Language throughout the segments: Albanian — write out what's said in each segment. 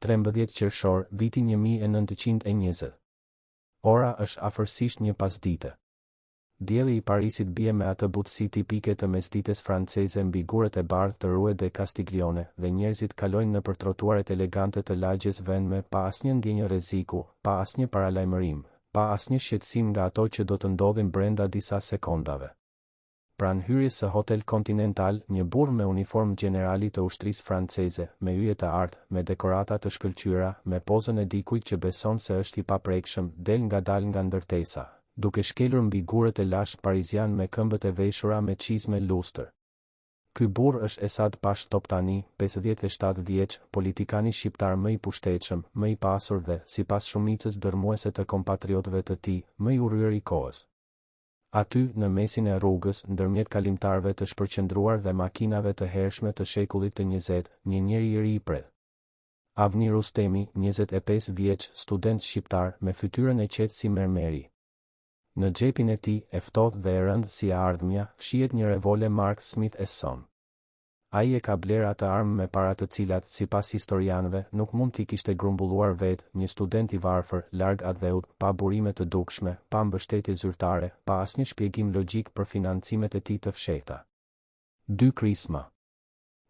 13 qershor, viti 1920. Ora është afërsisht 1 pasdite. Dielli i Parisit bie me atë butësi tipike të mesdites franceze mbi guret e bardhë të Rue de Castiglione dhe njerëzit kalojnë nëpër trotuaret elegante të lagjes vendme pa asnjë ndjenjë rreziku, pa asnjë paralajmërim, pa asnjë shqetësim nga ato që do të ndodhin brenda disa sekondave. Pranë hyrjes së Hotel Continental, një burr me uniformë generali të ushtrisë franceze, me yje të artë, me dekorata të shkëlqyera, me pozën e dikujt që beson se është i paprekshëm, del ngadalë nga ndërtesa, duke shkelur mbi guret e lashtë parizian me këmbët e veshura me çizme lustër. Ky burr është Esad Pash Toptani, 57 vjeç, politikani shqiptar më i pushtetshëm, më i pasur dhe, sipas shumicës dërmuese të kompatriotëve të tij, më i urryer i kohës. Aty, në mesin e rrugës, ndërmjet kalimtarëve të shpërqendruar dhe makinave të hershme të shekullit të 20, një njeri i ri i pret. Avni Rustemi, 25 vjeç, student shqiptar, me fytyrën e qetë si mermeri. Në xhepin e tij, e ftohtë dhe e rëndë si e ardhmja, fshihet një revole Mark Smith & Son. Ai e ka bler atë armë me para të cilat, sipas historianëve, nuk mund t'i kishte grumbulluar vetë, një student i varfër, larg adheut, pa burime të dukshme, pa mbështetje zyrtare, pa asnjë shpjegim logjik për financimet e tij të fshehta. 2 krisma.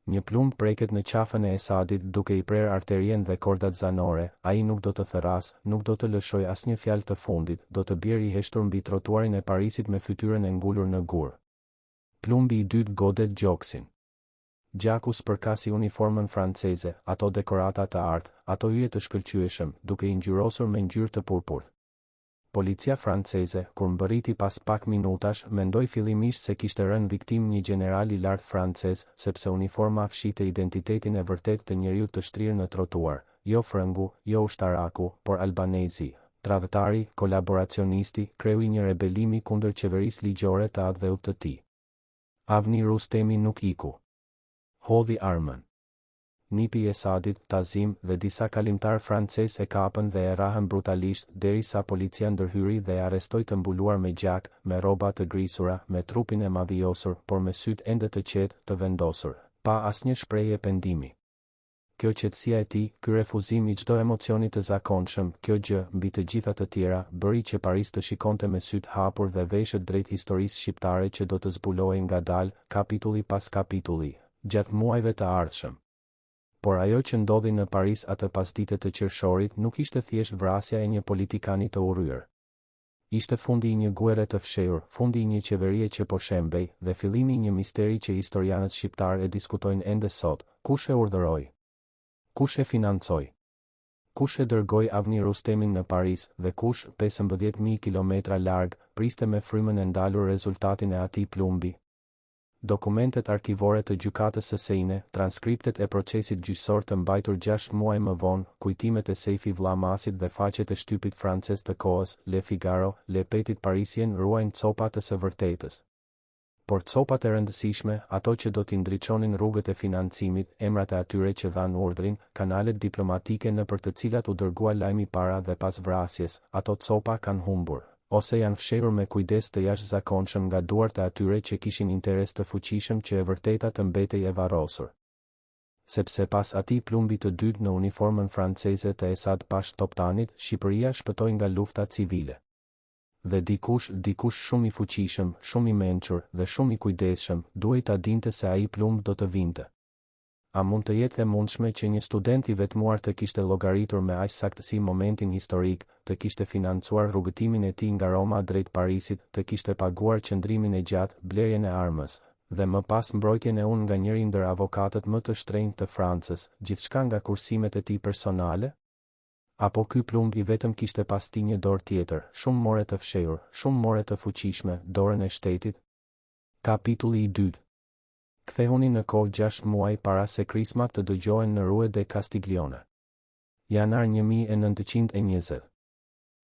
Një plumb preket në qafën e Esadit duke i prerë arterien dhe kordat zanore, ai nuk do të therras, nuk do të lëshoj asnjë fjalë të fundit, do të bjerë i heshtur mbi trotuarin e Parisit me fytyrën e ngulur në gur. Plumbi i dytë godet gjoksin. Gjaku spërkasi uniformën franceze, ato dekorata të artë, ato yje të shkëlqyeshëm, duke i ngjyrosur me ngjyrë të purpurt. Policia franceze, kur mbërriti pas pak minutash, mendoi fillimisht se kishte rënë viktim një general i lartë francez, sepse uniforma fshinte identitetin e vërtet të njeriu të shtrirë në trotuar, jo frëngu, jo ushtaraku, por albanezi, tradhtari, kolaboracionisti, kreu i një rebelimi kundër qeverisë ligjore të adheut të tij. Avni Rustemi nuk iku. Hodhi armën. Nipi i Esadit, Tazim dhe disa kalimtar francez e kapën dhe e rahën brutalisht, derisa policia ndërhyri dhe e arrestoi të mbuluar me gjak, me rroba të grisura, me trupin e mavijosur, por me sytë ende të qetë, të vendosur, pa asnjë shprehje pendimi. Kjo qetësia e tij, ky refuzim i çdo emocioni të zakonshëm, kjo gjë, mbi të gjitha të tjera, bëri që Paris të shikonte me sytë hapur dhe veshët drejt historisë shqiptare që do të zbulohej ngadalë, kapitulli pas kapitulli, gjatë muajve të ardhshëm. Por ajo që ndodhi në Paris atë pasdite të qershorit nuk ishte thjesht vrasja e një politikani të urryer. Ishte fundi i një guerre të fshehur, fundi i një qeverie që po shembej, dhe fillimi i një misteri që historianët shqiptar e diskutojnë ende sot: kush e urdhëroi? Kush e financoi? Kush e dërgoi Avni Rustemin në Paris dhe kush, 15.000 kilometra larg, priste me frymën e ndalur rezultatin e atij plumbi? Dokumentet arkivore të gjykatës së Seine, transkriptet e procesit gjyqësor të mbajtur 6 muaj më vonë, kujtimet e Sejfi Vllamasit dhe faqet e shtypit francez të kohës, Le Figaro, Le Petit Parisien ruajnë copat të së vërtetës. Por copat e rëndësishme, ato që do t'i ndriçonin rrugët e financimit, emrat e atyre që dhanë urdhrin, kanalet diplomatike nëpër të cilat u dërgua lajmi para dhe pas vrasjes, ato copa kanë humbur, ose janë fshehur me kujdes të jashtëzakonshëm nga duart e atyre që kishin interes të fuqishëm që e vërteta të mbetej e varrosur. Sepse pas atij plumbi të dytë në uniformën franceze të Esad Pash Toptanit, Shqipëria shpëtoi nga lufta civile. Dhe dikush shumë i fuqishëm, shumë i mençur dhe shumë i kujdesshëm, duhej ta dinte se ai plumb do të vinte. A mund të jetë e mundshme që një student i vetmuar të kishte llogaritur me aq saktësi momentin historik, të kishte financuar rrugëtimin e tij nga Roma drejt Parisit, të kishte paguar qëndrimin e gjatë, blerjen e armës, dhe më pas mbrojtjen e nga njëri ndër avokatët më të shtrenjtë të Francës, gjithçka nga kursimet e tij personale? Apo ky plumb i vetëm kishte pas tij një dorë tjetër, shumë more të fshehur, shumë more të fuqishme, dorën e shtetit? Kapitulli i 2. Kthehuni në kohë 6 muaj para se krismat të dëgjohen në Rue de Castiglione. Janar 1920.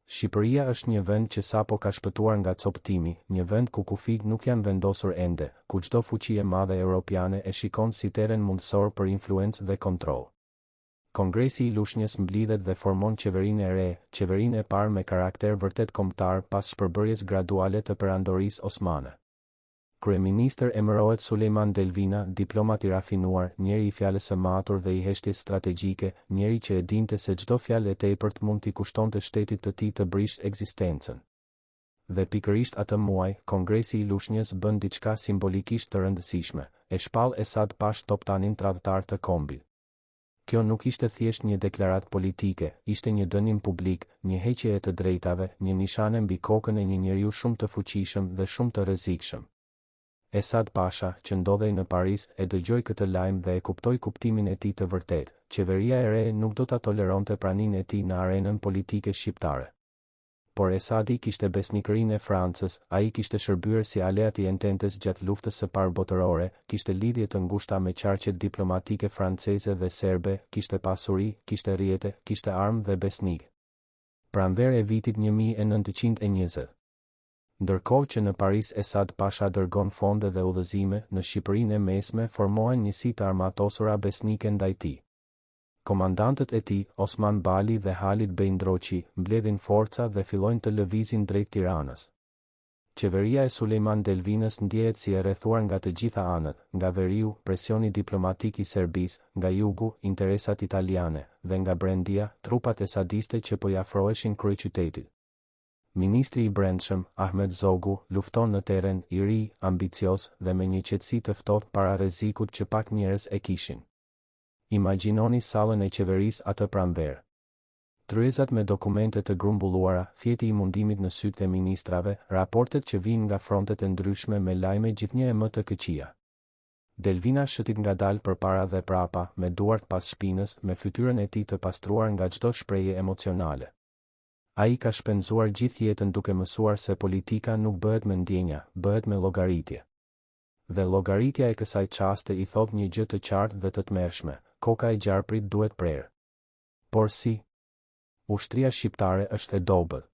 Shqipëria është një vend që sapo ka shpëtuar nga coptimi, një vend ku kufijt nuk janë vendosur ende, ku çdo fuqi e madhe europiane e shikon si teren mundësor për influencë dhe kontroll. Kongresi i Lushnjës mblidhet dhe formon qeverinë e re, qeverinë e parë me karakter vërtet kombëtar pas shpërbërjes graduale të perandorisë osmane. Kryeministër emërohet Sulejman Delvina, diplomat i rafinuar, njeri i fjalës së matur dhe i heshtjes strategjike, njeri që e dinte se çdo fjalë e tepërt mund t'i kushtonte shtetit të tij të brisht ekzistencën. Dhe pikërisht atë muaj, Kongresi i Lushnjës bën diçka simbolikisht të rëndësishme, e shpall Esad Pash Toptanin tradhtar të kombit. Kjo nuk ishte thjesht një deklaratë politike, ishte një dënim publik, një heqje e të drejtave, një nishane mbi kokën e një njeriu shumë të fuqishëm dhe shumë të rrezikshëm. Esad Pasha, që ndodhej në Paris, e dëgjoi këtë lajm dhe e kuptoi kuptimin e tij të vërtetë. Qeveria e re nuk do ta toleronte praninë e tij në arenën politike shqiptare. Por Esadi kishte besnikërinë e Francës, ai kishte shërbyer si aleat i Ententes gjatë luftës së parë botërore, kishte lidhje të ngushta me qarqet diplomatike franceze dhe serbe, kishte pasuri, kishte rrjete, kishte armë dhe besnik. Pranverë e vitit 1920. Ndërkohë që në Paris Esad Pasha dërgon fonde dhe udhëzime, në Shqipërinë e Mesme formohen njësi të armatosura besnike ndaj tij. Komandantët e tij, Osman Bali dhe Halid Bejndroqi, mbledhin forca dhe fillojnë të lëvizin drejt Tiranës. Qeveria e Sulejman Delvinës ndjehet si e rrethuar nga të gjitha anët, nga veriu, presioni diplomatik i Serbisë, nga jugu, interesat italiane, dhe nga brendia, trupat esadiste që po i afroheshin kryeqytetit. Ministri i Brendshëm, Ahmet Zogu, lufton në teren, i ri, ambicios dhe me një qetësi të ftohtë para rrezikut që pak njerëz e kishin. Imagjinoni sallën e qeverisë atë pranverë. Tryezat me dokumente të grumbulluara, fjeti i mundimit në sytë e ministrave, raportet që vijnë nga frontet e ndryshme me lajme gjithnjë e më të këqija. Delvina shëtit ngadalë përpara dhe prapa, me duart pas shpinës, me fytyrën e tij të pastruar nga çdo shprehje emocionale. Ai ka shpenzuar gjithë jetën duke mësuar se politika nuk bëhet me ndjenja, bëhet me llogaritje. Dhe llogaritja e kësaj çaste i thot një gjë të qartë dhe të tmerrshme: koka e gjarprit duhet prerë. Por si? Ushtria shqiptare është e dobët.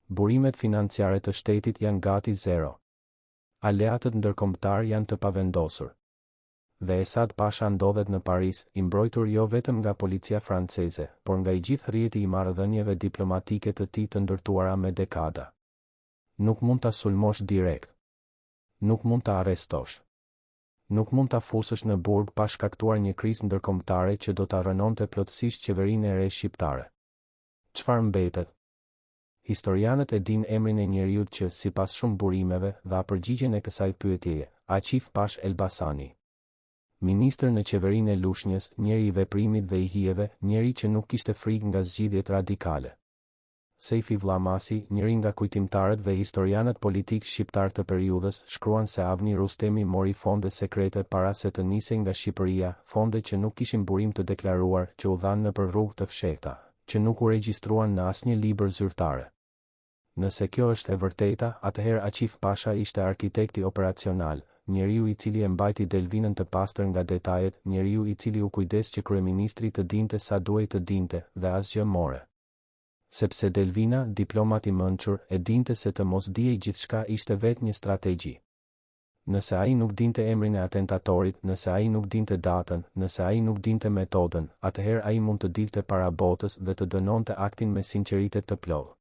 Burimet financiare të shtetit janë gati zero. Aleatët ndërkombëtar janë të pavendosur. Dhe Esad Pasha ndodhet në Paris, i mbrojtur jo vetëm nga policia franceze, por nga i gjithë rrjeti i marrëdhënieve diplomatike të tij të ndërtuara me dekada. Nuk mund ta sulmosh direkt. Nuk mund ta arrestosh. Nuk mund ta fusësh në burg pa shkaktuar një krizë ndërkombëtare që do ta rënonte plotësisht qeverinë e re shqiptare. Çfarë mbetet? Historianët e din emrin e njeriut që, sipas shumë burimeve, dha përgjigjen e kësaj pyetjeje: Aqif Pash Elbasani. Ministër në qeverinë e Lushnjës, njeri i veprimit dhe i hijeve, njeri që nuk kishte frikë nga zgjidhjet radikale. Sejfi Vllamasi, njëri nga kujtimtarët dhe historianët politik shqiptar të periudhës, shkruan se Avni Rustemi mori fonde sekrete para se të nisej nga Shqipëria, fonde që nuk kishin burim të deklaruar, që u dhanë nëpër rrugë të fshehta, që nuk u regjistruan në asnjë libër zyrtare. Nëse kjo është e vërteta, atëherë Aqif Pasha ishte arkitekti operacional, njeriu i cili e mbajti Delvinën të pastër nga detajet, njeriu i cili u kujdes që kryeministri të dinte sa duhej të dinte, dhe asgjë more. Sepse Delvina, diplomat i mençur, e dinte se të mos dijej gjithçka ishte vetë një strategji. Nëse ai nuk dinte emrin e atentatorit, nëse ai nuk dinte datën, nëse ai nuk dinte metodën, atëherë ai mund të dilte para botës dhe të dënonte aktin me sinqeritet të plotë.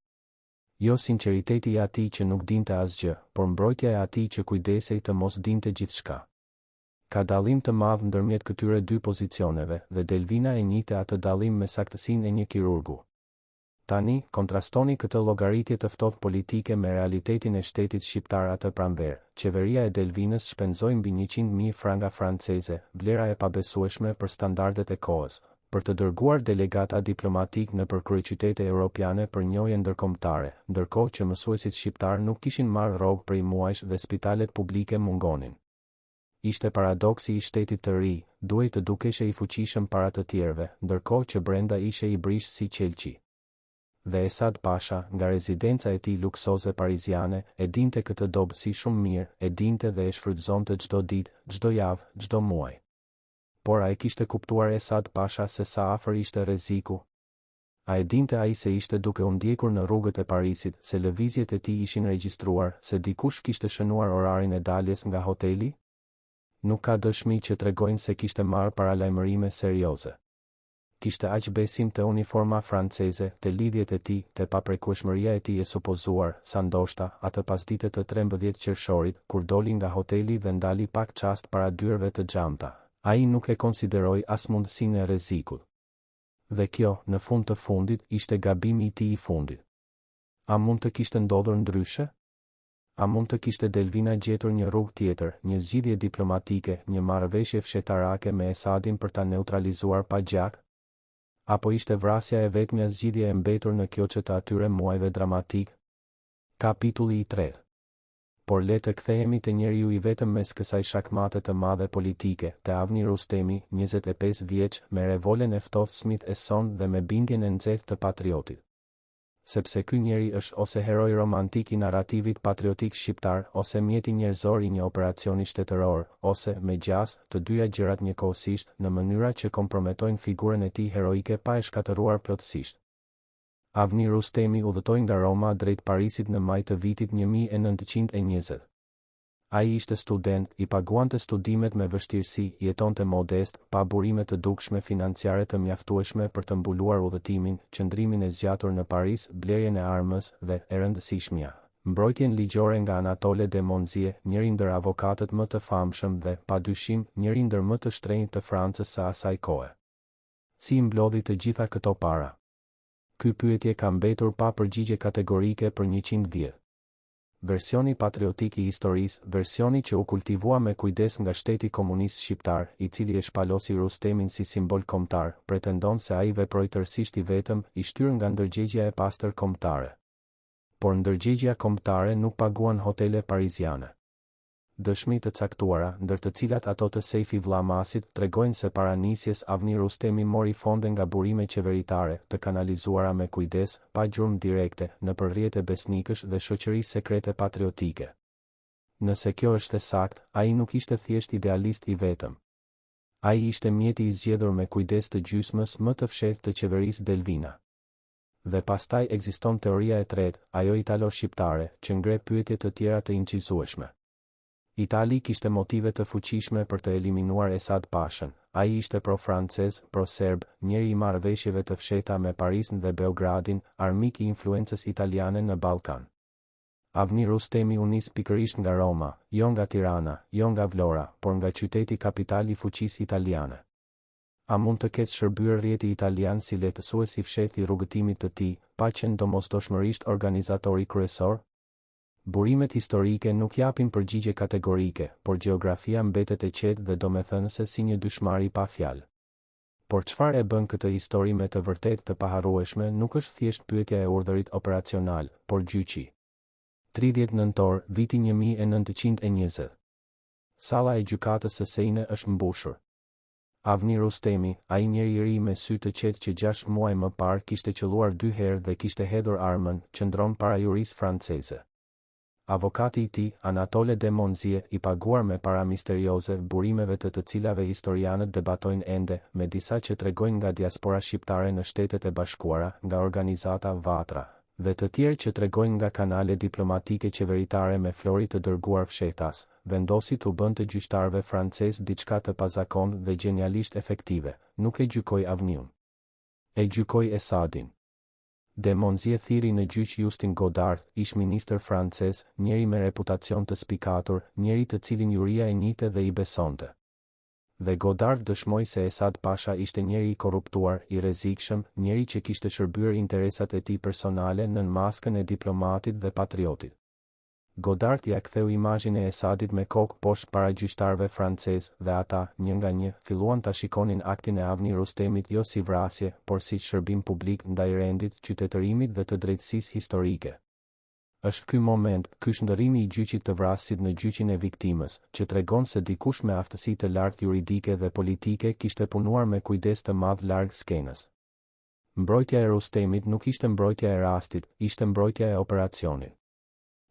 Jo sinqeriteti i atij që nuk dinte asgjë, por mbrojtja e atij që kujdesej të mos dinte gjithçka. Ka dallim të madh ndërmjet këtyre dy pozicioneve, dhe Delvina e njihte atë dallim me saktësinë e një kirurgu. Tani, kontrastoni këtë llogaritje të ftohtë politike me realitetin e shtetit shqiptar atë pranverë. Qeveria e Delvinës shpenzoi mbi 100.000 franga franceze, vlera e pabesueshme për standardet e kohës, për të dërguar delegata diplomatik në kryeqytete europiane për njohje ndërkombëtare, ndërkohë që mësuesit shqiptar nuk kishin marrë rrogë prej muajsh dhe spitalet publike mungonin. Ishte paradoksi i shtetit të ri, duhej të dukeshe i fuqishëm para të tjerëve, ndërkohë që brenda ishe i brishtë si qelçi. Dhe Esad Pasha, nga rezidenca e tij luksoze pariziane, e dinte këtë dobësi shumë mirë, e dinte dhe e shfrytëzonte çdo ditë, çdo javë, çdo muaj. Por a e kishte kuptuar Esad Pasha se sa afër ishte rreziku? A e dinte ai se ishte duke u ndjekur në rrugët e Parisit, se lëvizjet e tij ishin regjistruar, se dikush kishte shënuar orarin e daljes nga hoteli? Nuk ka dëshmi që tregojnë se kishte marrë paralajmërime serioze. kishte aq besim te uniforma franceze, te lidhjet e tij, te paprekueshmëria e tij e supozuar, sa ndoshta atë pasdite të 13 qershorit, kur doli nga hoteli dhe ndali pak çast para dyerve të xhamta, ai nuk e konsideroi as mundësinë e rrezikut. Dhe kjo, në fund të fundit, ishte gabimi i tij i fundit. A mund të kishte ndodhur ndryshe? A mund të kishte Delvina gjetur një rrugë tjetër, një zgjidhje diplomatike, një marrëveshje fshetarake me Esadin për ta neutralizuar pa gjak? Apo ishte vrasja e vetmja zgjidhje e mbetur në kjo që të atyre muajve dramatik? Kapitulli i 3. Por le të kthehemi te njeriu i vetëm mes kësaj shakmate të madhe politike, te Avni Rustemi, 25 vjeç, me revolen e ftohtë Smith & Son dhe me bindjen e nxehtë të patriotit. Sepse ky njeri është ose heroi romantik i narrativit patriotik shqiptar, ose mjeti njerëzor i një operacioni shtetëror, ose, me gjas, të dyja gjërat njëkohësisht, në mënyra që komprometojnë figurën e tij heroike pa e shkatëruar plotësisht. Avni Rustemi udhëtoi nga Roma drejt Parisit në maj të vitit 1920. Ai ishte student, i paguante studimet me vështirësi, jetonte modest, pa burime të dukshme financiare të mjaftueshme për të mbuluar udhëtimin, qëndrimin e zgjatur në Paris, blerjen e armës dhe, e rëndësishmja, mbrojtjen ligjore nga Anatole de Monzie, njëri ndër avokatët më të famshëm dhe, padyshim, njëri ndër më të shtrenjtë të Francës së asaj kohe. Si mblodhi të gjitha këto para? Ky pyetje ka mbetur pa përgjigje kategorike për 100 vjet. Versioni patriotik i historisë, versioni që u kultivua me kujdes nga shteti komunist shqiptar, i cili e shpalosi Rustemin si simbol kombëtar, pretendon se ai veproi tërësisht i vetëm, i shtyr nga ndërgjegjja e pastër kombëtare. Por ndërgjegjja kombëtare nuk paguan hotele pariziane. Dëshmi të caktuara, ndër të cilat ato të Sejfi Vllamasit, tregojnë se para nisjes Avni Rustemi mori fonde nga burime qeveritare, të kanalizuara me kujdes, pa gjurmë direkte, në përrjete besnikësh dhe shoqëri sekrete patriotike. Nëse kjo është e saktë, ai nuk ishte thjesht idealist i vetëm. Ai ishte mjeti i zgjedhur me kujdes të gjysmës më të fshehtë të qeverisë Delvina. Dhe pastaj ekziston teoria e tretë, ajo italo-shqiptare, që ngre pyetje të tjera të incizueshme. Itali kishte motive të fuqishme për të eliminuar Esad Pashën. Ai ishte pro-francez, pro-serb, njeri i marrëveshjeve të fshehta me Parisin dhe Beogradin, armik i influencës italiane në Ballkan. Avni Rustemi u nis pikërisht nga Roma, jo nga Tirana, jo nga Vlora, por nga qyteti kapital i fuqisë italiane. A mund të ketë shërbyer rrjeti italian si lehtësues i fshehtë i rrugëtimit të tij, pa qenë domosdoshmërisht organizatori kryesor? Burimet historike nuk japin përgjigje kategorike, por gjeografia mbetet e qetë dhe domethënëse si një dyshmari pa fjalë. Por çfarë e bën këtë histori me të vërtetë të paharrueshme nuk është thjesht pyetja e urdhërit operacional, por gjyqi. 30 nëntor, viti 1920. Salla e gjykatës së Sejne është mbushur. Avni Rustemi, ai njeri i ri me sy të qetë që 6 muaj më parë kishte qelluar 2 herë dhe kishte hedhur armën, qëndron para jurisë franceze. Avokati i tij, Anatole de Monzie, i paguar me para misterioze, burimeve të cilave historianët debatojnë ende, me disa që tregojnë nga diaspora shqiptare në Shtetet e Bashkuara, nga organizata Vatra, dhe të tjerë që tregojnë nga kanale diplomatike qeveritare me flori të dërguar fshehtas, vendosi t'u bën të gjyqtarëve francez diçka të pazakontë dhe genialisht efektive. Nuk e gjykoi Avniun. E gjykoi Esadin. De Monzie thiri në gjyq Justin Godard, ish-ministër francez, njeri me reputacion të spikatur, njeri të cilin juria e njihte dhe i besonte. Dhe Godard dëshmoi se Esad Pasha ishte njeri i korruptuar, i rrezikshëm, njeri që kishte shërbyer interesat e tij personale nën maskën e diplomatit dhe patriotit. Godard ja ktheu imazhin e Esadit me kokë poshtë para gjyqtarëve francez dhe ata, një nga një, filluan ta shikonin aktin e Avni Rustemit jo si vrasje, por si shërbim publik ndaj rendit, qytetërimit dhe të drejtësisë historike. Është ky moment, ky shndërrimi i gjyqit të vrasit në gjyqin e viktimës, që tregon se dikush me aftësi të lartë juridike dhe politike kishte punuar me kujdes të madh larg skenës. Mbrojtja e Rustemit nuk ishte mbrojtja e rastit, ishte mbrojtja e operacionit.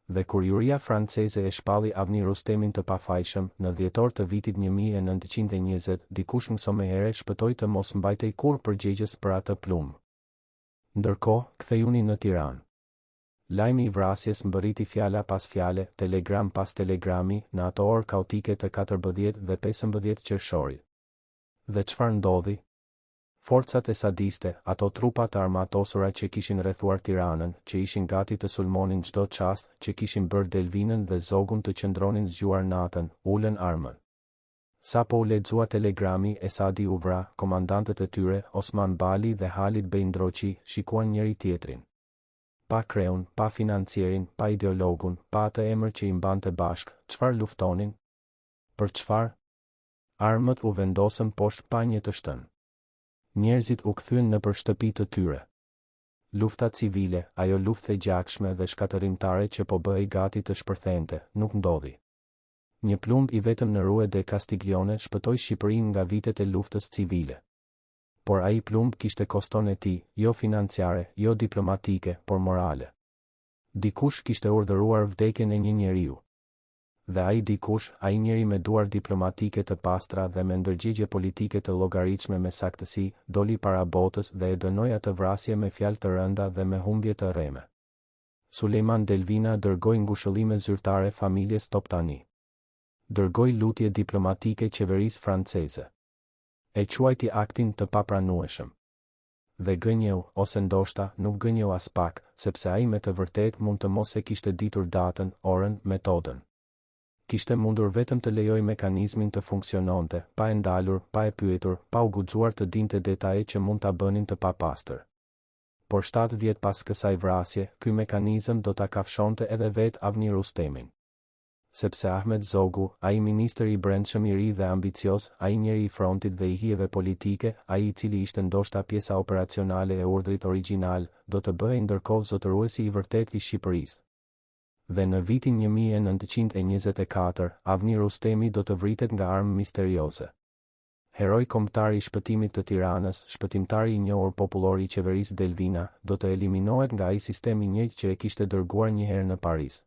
Dhe kur juria franceze e shpalli Avni Rustemin të pafajshëm, në dhjetor të vitit 1920, dikush mësomehere shpëtoi të mos mbajtej kurrë përgjegjës për atë plumë. Ndërkohë, kthejuni në Tiranë. Lajmi i vrasjes mbërriti fjala pas fjale, telegram pas telegrami, në ato orë kaotike të 14 dhe 15 qershorit. Dhe çfarë ndodhi? Forcat e sadiste, ato trupa të armatosura që kishin rrethuar Tiranën, që ishin gati të sulmonin çdo çast, që kishin bërë Delvinën dhe Zogun të qëndronin zgjuar natën, ulën armën. Sa po u lexua telegrami, Esadi u vra, komandantët e tyre, Osman Bali dhe Halid Bejndroqi, shikuan njëri tjetrin. Pa kreun, pa financierin, pa ideologun, pa atë emër që i mbante bashk, çfarë luftonin? Për çfarë? Armët u vendosën poshtë panje të shtën. Njerëzit u kthyen nëpër shtëpitë të tyre. Lufta civile, ajo luftë e gjakshme dhe shkatërimtare që po bëhej gati të shpërthente, nuk ndodhi. Një plumb i vetëm në Rue de Castiglione shpëtoi Shqipërinë nga vitet e luftës civile. Por ai plumb kishte koston e tij, jo financiare, jo diplomatike, por morale. Dikush kishte urdhëruar vdekjen e një njeriu. Dhe ai dikush, ai njeri me duar diplomatike të pastra dhe me ndërgjigje politike të llogaritshme me saktësi, doli para botës dhe e dënoi atë vrasje me fjalë të rënda dhe me humbje të rreme. Sulejman Delvina dërgoi ngushëllime zyrtare familjes Toptani. Dërgoi lutje diplomatike qeverisë franceze. E quajti aktin të papranueshëm. Dhe gënjeu, ose ndoshta nuk gënjeu as pak, sepse ai me të vërtet mund të mos e kishte ditur datën, orën, metodën. Kishte mundur vetëm të lejoj mekanizmin të funksiononte, pa e ndalur, pa e pyetur, pa u guxuar të dinte detaje që mund ta bënin të papastër. Por 7 vjet pas kësaj vrasje, ky mekanizëm do ta kafshonte edhe vet Avni Rustemin. Sepse Ahmet Zogu, ai ministri i brendshëm i ri dhe ambicios, ai njeri i frontit dhe i hijeve politike, ai i cili ishte ndoshta pjesa operacionale e urdhrit origjinal, do të bëhej ndërkohë zotëruesi i vërtet i Shqipërisë. Dhe në vitin 1924, Avni Rustemi do të vritet nga armë misterioze. Heroj kombëtar i shpëtimit të Tiranës, shpëtimtari i njohur popullor i qeverisë Delvina, do të eliminohet nga ai sistemi i njëjtë që e kishte dërguar një herë në Paris.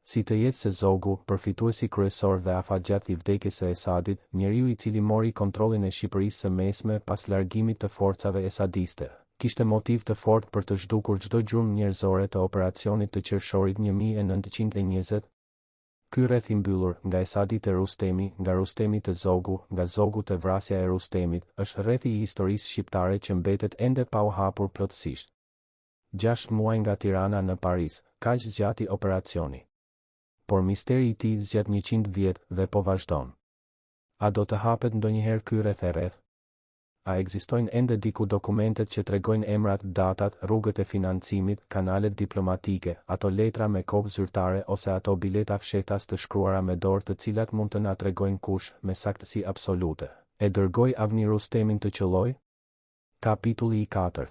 Si të jetë se Zogu, përfituesi kryesor dhe afatgjat i vdekjes së Esadit, njeriu i cili mori kontrollin e Shqipërisë së Mesme pas largimit të forcave esadiste, kishte motiv të fortë për të zhdukur çdo gjurmë njerëzore të operacionit të qershorit 1920. Ky rreth i mbyllur, nga Esadi te Rustemi, nga Rustemi te Zogu, nga Zogu te vrasja e Rustemit, është rrethi i historisë shqiptare që mbetet ende pa u hapur plotësisht. 6 muaj nga Tirana në Paris, kaq zgjati operacioni. Por misteri i tij zgjat 100 vjet dhe po vazhdon. A do të hapet ndonjëherë ky rreth e rreth? A ekzistojnë ende diku dokumentet që tregojnë emrat, datat, rrugët e financimit, kanalet diplomatike, ato letra me kopë zyrtare ose ato bileta fshetas të shkruara me dorë të cilat mund të na tregojnë kush, me saktësi absolute, e dërgoi Avni Rustemin të qelloj? Kapitulli i 4.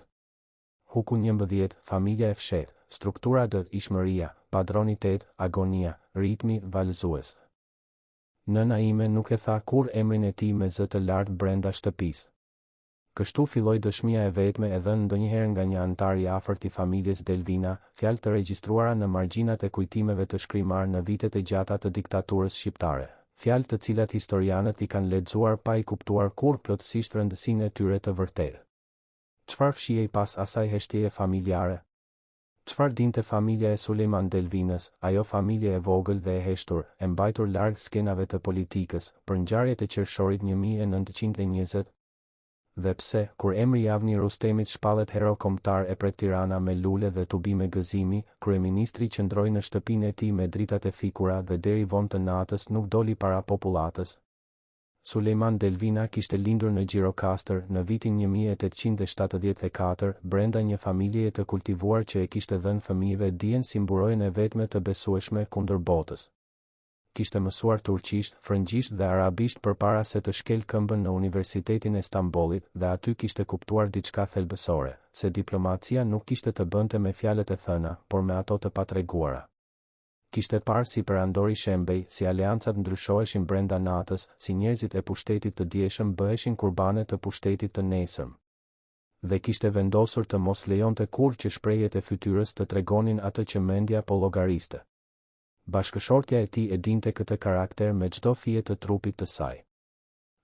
Huku 11, familja e fshetë, struktura d, ishmëria, padronitet, agonia, ritmi, valëzues. Nëna ime nuk e tha kur emrin e tij me zë të lartë brenda shtëpisë. Kështu filloi dëshmia e vetme e dhënë ndonjëherë nga një antar i afërt i familjes Delvina, fjalë të regjistruara në margjinat e kujtimeve të shkrimar në vitet e gjata të diktaturës shqiptare, fjalë të cilat historianët i kanë lexuar pa i kuptuar kur plotësisht rëndësinë e tyre të vërtetë. Çfarë fshihej pas asaj heshtjeje familjare? Çfarë dinte familja e Sulejman Delvinës, ajo familje e vogël dhe e heshtur, e mbajtur larg skenave të politikës, për ngjarjet e qershorit 1920? Dhe pse, kur emri i Avni Rustemit shpallet hero kombëtar e pret Tirana me lule dhe tubi me gëzimi, kryeministri qëndroi në shtëpinë e tij me dritat e fikura dhe deri vonë të natës nuk doli para popullatës. Sulejman Delvina kishte lindur në Gjirokastër në vitin 1874, brenda një familjeje të kultivuar që e kishte dhënë fëmijëve dijen si mburojën e vetme të besueshme kundër botës. Kishte mësuar turqisht, frëngjisht dhe arabisht përpara se të shkel këmbën në Universitetin e Stambollit dhe aty kishte kuptuar diçka thelbësore, se diplomacia nuk kishte të bënte me fjalët e thëna, por me ato të patreguara. Kishte parë si perandori shembej, si aleancat ndryshoheshin brenda natës, si njerëzit e pushtetit të dieshëm bëheshin kurbane të pushtetit të nesërm. Dhe kishte vendosur të mos lejonte kurrë që shprehjet e fytyrës të tregonin atë që mendja po llogariste. Bashkëshortja e tij e dinte këtë karakter me çdo fije të trupit të saj.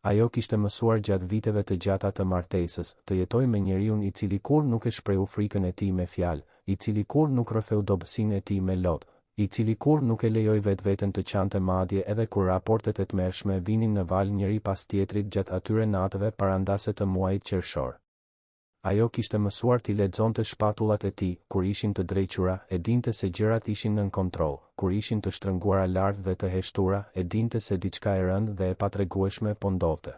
Ajo kishte mësuar gjatë viteve të gjata të martesës, të jetojë me njeriun i cili kurrë nuk e shprehu frikën e tij me fjalë, i cili kurrë nuk rrëfeu dobësinë e tij me lot, i cili kur nuk e lejoj vetveten të qante madje edhe kur raportet e tmerrshme vinin në val njëri pas tjetrit gjatë atyre natëve parandase të muajit qershor. Ajo kishte mësuar t'i lexonte shpatullat e tij, kur ishin të drequra, e dinte se gjërat ishin nën kontroll, kur ishin të shtrënguara lart dhe të heshtura, e dinte se diçka e rëndë dhe e patregueshme po ndodhte.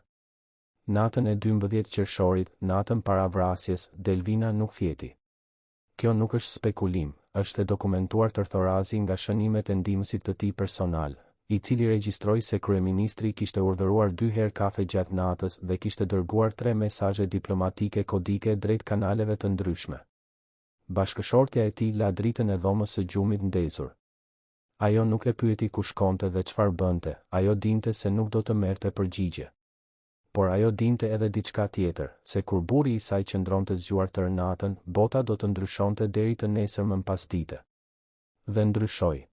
Natën e 12 qershorit, natën para vrasjes, Delvina nuk fjeti. Kjo nuk është spekulim, është e dokumentuar tërthorazi nga shënimet e ndihmësit të tij personal, i cili regjistroi se kryeministri kishte urdhëruar 2 herë kafe gjatë natës dhe kishte dërguar 3 mesazhe diplomatike kodike drejt kanaleve të ndryshme. Bashkëshortja e tij la dritën e dhomës së gjumit ndezur. Ajo nuk e pyeti ku shkonte dhe çfarë bënte, ajo dinte se nuk do të merrte përgjigje. Por ajo dinte edhe diçka tjetër, se kur burri i saj qëndronte zgjuar tërë natën, bota do të ndryshonte deri të nesërmën pasdite. Dhe ndryshoi.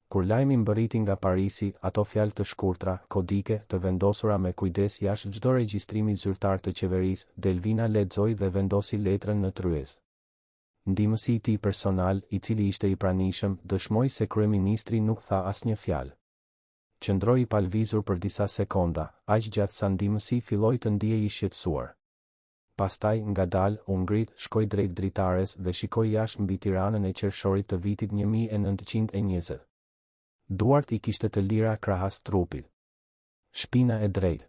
Kur lajmi mbërriti nga Parisi, ato fjalë të shkurtra, kodike, të vendosura me kujdes jashtë çdo regjistrimi zyrtar të qeverisë, Delvina lexoi dhe vendosi letrën në tryezë. Ndihmësi i tij personal, i cili ishte i pranishëm, dëshmoi se kryeministri nuk tha asnjë fjalë. Qëndroi i palvizur për disa sekonda, aq gjatë sa ndihmësi filloi të ndihej i shqetësuar. Pastaj, ngadalë, u ngrit, shkoi drejt dritares dhe shikoi jashtë mbi Tiranën e qershorit të vitit 1920. Duart i kishte të lira krahas trupit. Shpina e drejtë.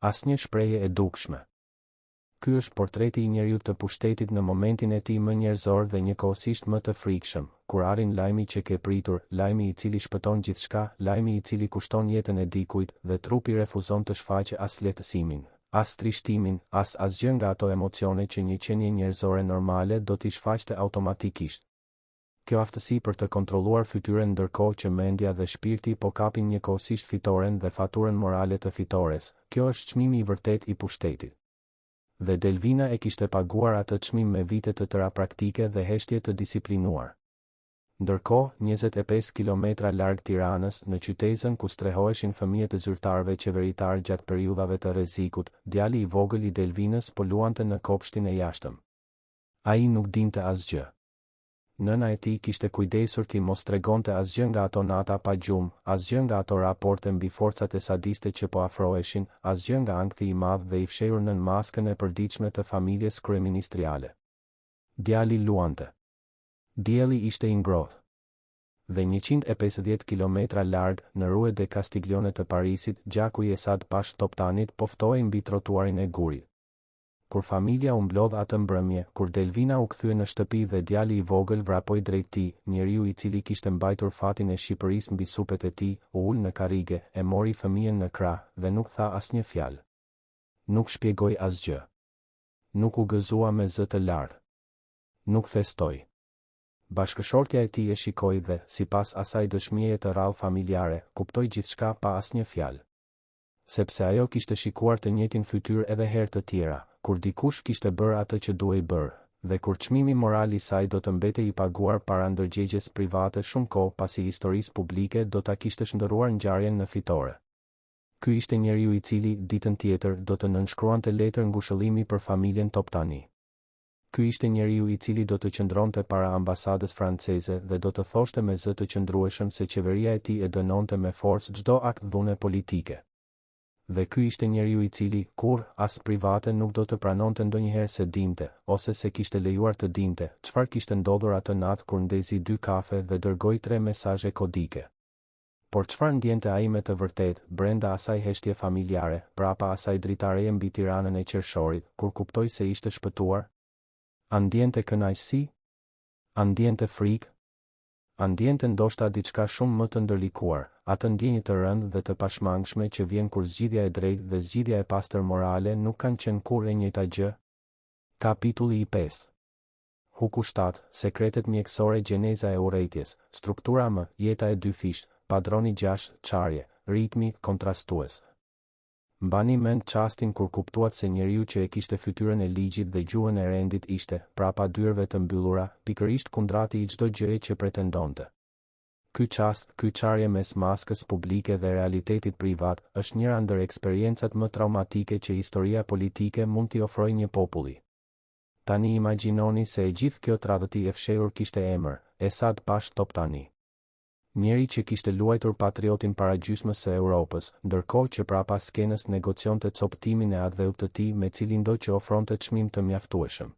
Asnjë shprehje e dukshme. Ky është portreti i njeriut të pushtetit në momentin e tij më njerëzor dhe njëkohësisht më të frikshëm, kur arrin lajmi që ke pritur, lajmi i cili shpëton gjithçka, lajmi i cili kushton jetën e dikujt dhe trupi refuzon të shfaqe as lehtësimin, as trishtimin, as asgjë nga ato emocione që një qenie njerëzore normale do t'i shfaqte automatikisht. Kjo aftësi për të kontrolluar fytyrën ndërkohë që mendja dhe shpirti po kapin njëkohësisht fitoren dhe faturën morale të fitores, kjo është çmimi i vërtet i pushtetit. Dhe Delvina e kishte paguar atë çmim me vite të tëra praktike dhe heshtje të disiplinuar. Ndërkohë, 25 kilometra larg Tiranës, në qytetin ku strehoheshin fëmijët e zyrtarëve qeveritar gjatë periudhave të rrezikut, djali i vogël i Delvinës po luante në kopshtin e jashtëm. Ai nuk dinte asgjë. Nëna e tij kishte kujdesur ti mos tregonte asgjë nga ato nata pa gjumë, asgjë nga ato raporte mbi forcat e sadiste që po afroheshin, asgjë nga ankthi i madh dhe i fshehur nën maskën e përditshme të familjes kryeministriale. Djali luante. Dielli ishte i ngrohtë. Dhe 150 kilometra larg, në Rue de Castiglione të Parisit, gjaku i Esad Pash Toptanit poftohej mbi trotuarin e gurit. Kur familja u mblodh atë mbrëmje, kur Delvina u kthye në shtëpi dhe djali i vogël vrapoi drejt tij, njeriu i cili kishte mbajtur fatin e Shqipërisë mbi supet e tij, u ul në karrige, e mori fëmijën në krah dhe nuk tha asnjë fjalë. Nuk shpjegoi asgjë. Nuk u gëzua me zë të lartë. Nuk festoi. Bashkëshortja e tij e shikoi dhe, sipas asaj dëshmieje të rrallë familjare, kuptoi gjithçka pa asnjë fjalë. Sepse ajo kishte shikuar të njëjtin fytyrë edhe herë të tjera, kur dikush kishte bërë atë që duhej bërë, dhe kur çmimi moral i saj do të mbetej i paguar para ndërgjegjes private shumë kohë pasi historisë publike do ta kishte shndërruar ngjarjen në fitore. Ky ishte njeriu i cili, ditën tjetër, do të nënshkruante letër ngushëllimi për familjen Toptani. Ky ishte njeriu i cili do të qëndronte para ambasadës franceze dhe do të thoshte me zë të qëndrueshëm se qeveria e tij e dënonte me forcë çdo akt dhune politike. Dhe ky ishte njeriu i cili, kur, as private nuk do të pranonte ndonjëherë se dinte, ose se kishte lejuar të dinte, çfarë kishte ndodhur atë natë kur ndezi 2 kafe dhe dërgoi 3 mesazhe kodike. Por çfarë ndjente ai me të vërtetë, brenda asaj heshtje familjare, prapa asaj dritareje mbi Tiranën e qershorit, kur kuptoi se ishte shpëtuar? A ndjente kënaqësi? A ndjente frikë? A ndjente ndoshta diçka shumë më të ndërlikuar, atë ndjenjë të rëndë dhe të pashmangshme që vjen kur zgjidhja e drejtë dhe zgjidhja e pastër morale nuk kanë qenë kurrë e njëjta gjë? Kapitulli i 5. Huku 7, sekretet mjekësore, gjeneza e urrëties, struktura M, jeta e 2 fish, padroni 6, çarje, ritmi kontrastues. Mbani mend çastin kur kuptuat se njeriu që e kishte fytyrën e ligjit dhe gjuhën e rendit ishte, prapa dyrëve të mbyllura, pikërisht kundrati i çdo gjëje që pretendonte. Ky çast, ky çarje mes maskës publike dhe realitetit privat, është njëra ndër eksperiencat më traumatike që historia politike mund t'i ofrojë një populli. Tani imagjinoni se e gjithë kjo tradhti e fshehur kishte emër, Esad Pash Toptani. Njeri që kishte luajtur patriotin para gjysmës së Europës, ndërkohë që prapas skenës negocionte coptimin e ardheut të tij me cilindo që ofronte çmim të mjaftueshëm.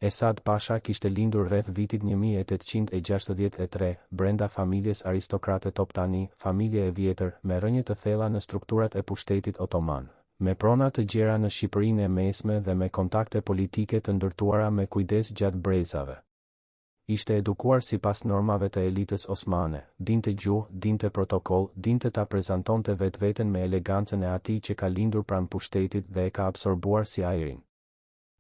Esad Pasha kishte lindur rreth vitit 1863, brenda familjes aristokrate Toptani, familje e vjetër, me rënje të thella në strukturat e pushtetit otoman, me prona të gjera në Shqipërinë e Mesme dhe me kontakte politike të ndërtuara me kujdes gjatë brezave. Ishte edukuar sipas normave të elitës osmane, dinte gjuhë, dinte protokoll, dinte ta prezantonte vetveten me elegancën e atij që ka lindur pranë pushtetit dhe e ka absorbuar si ajrin.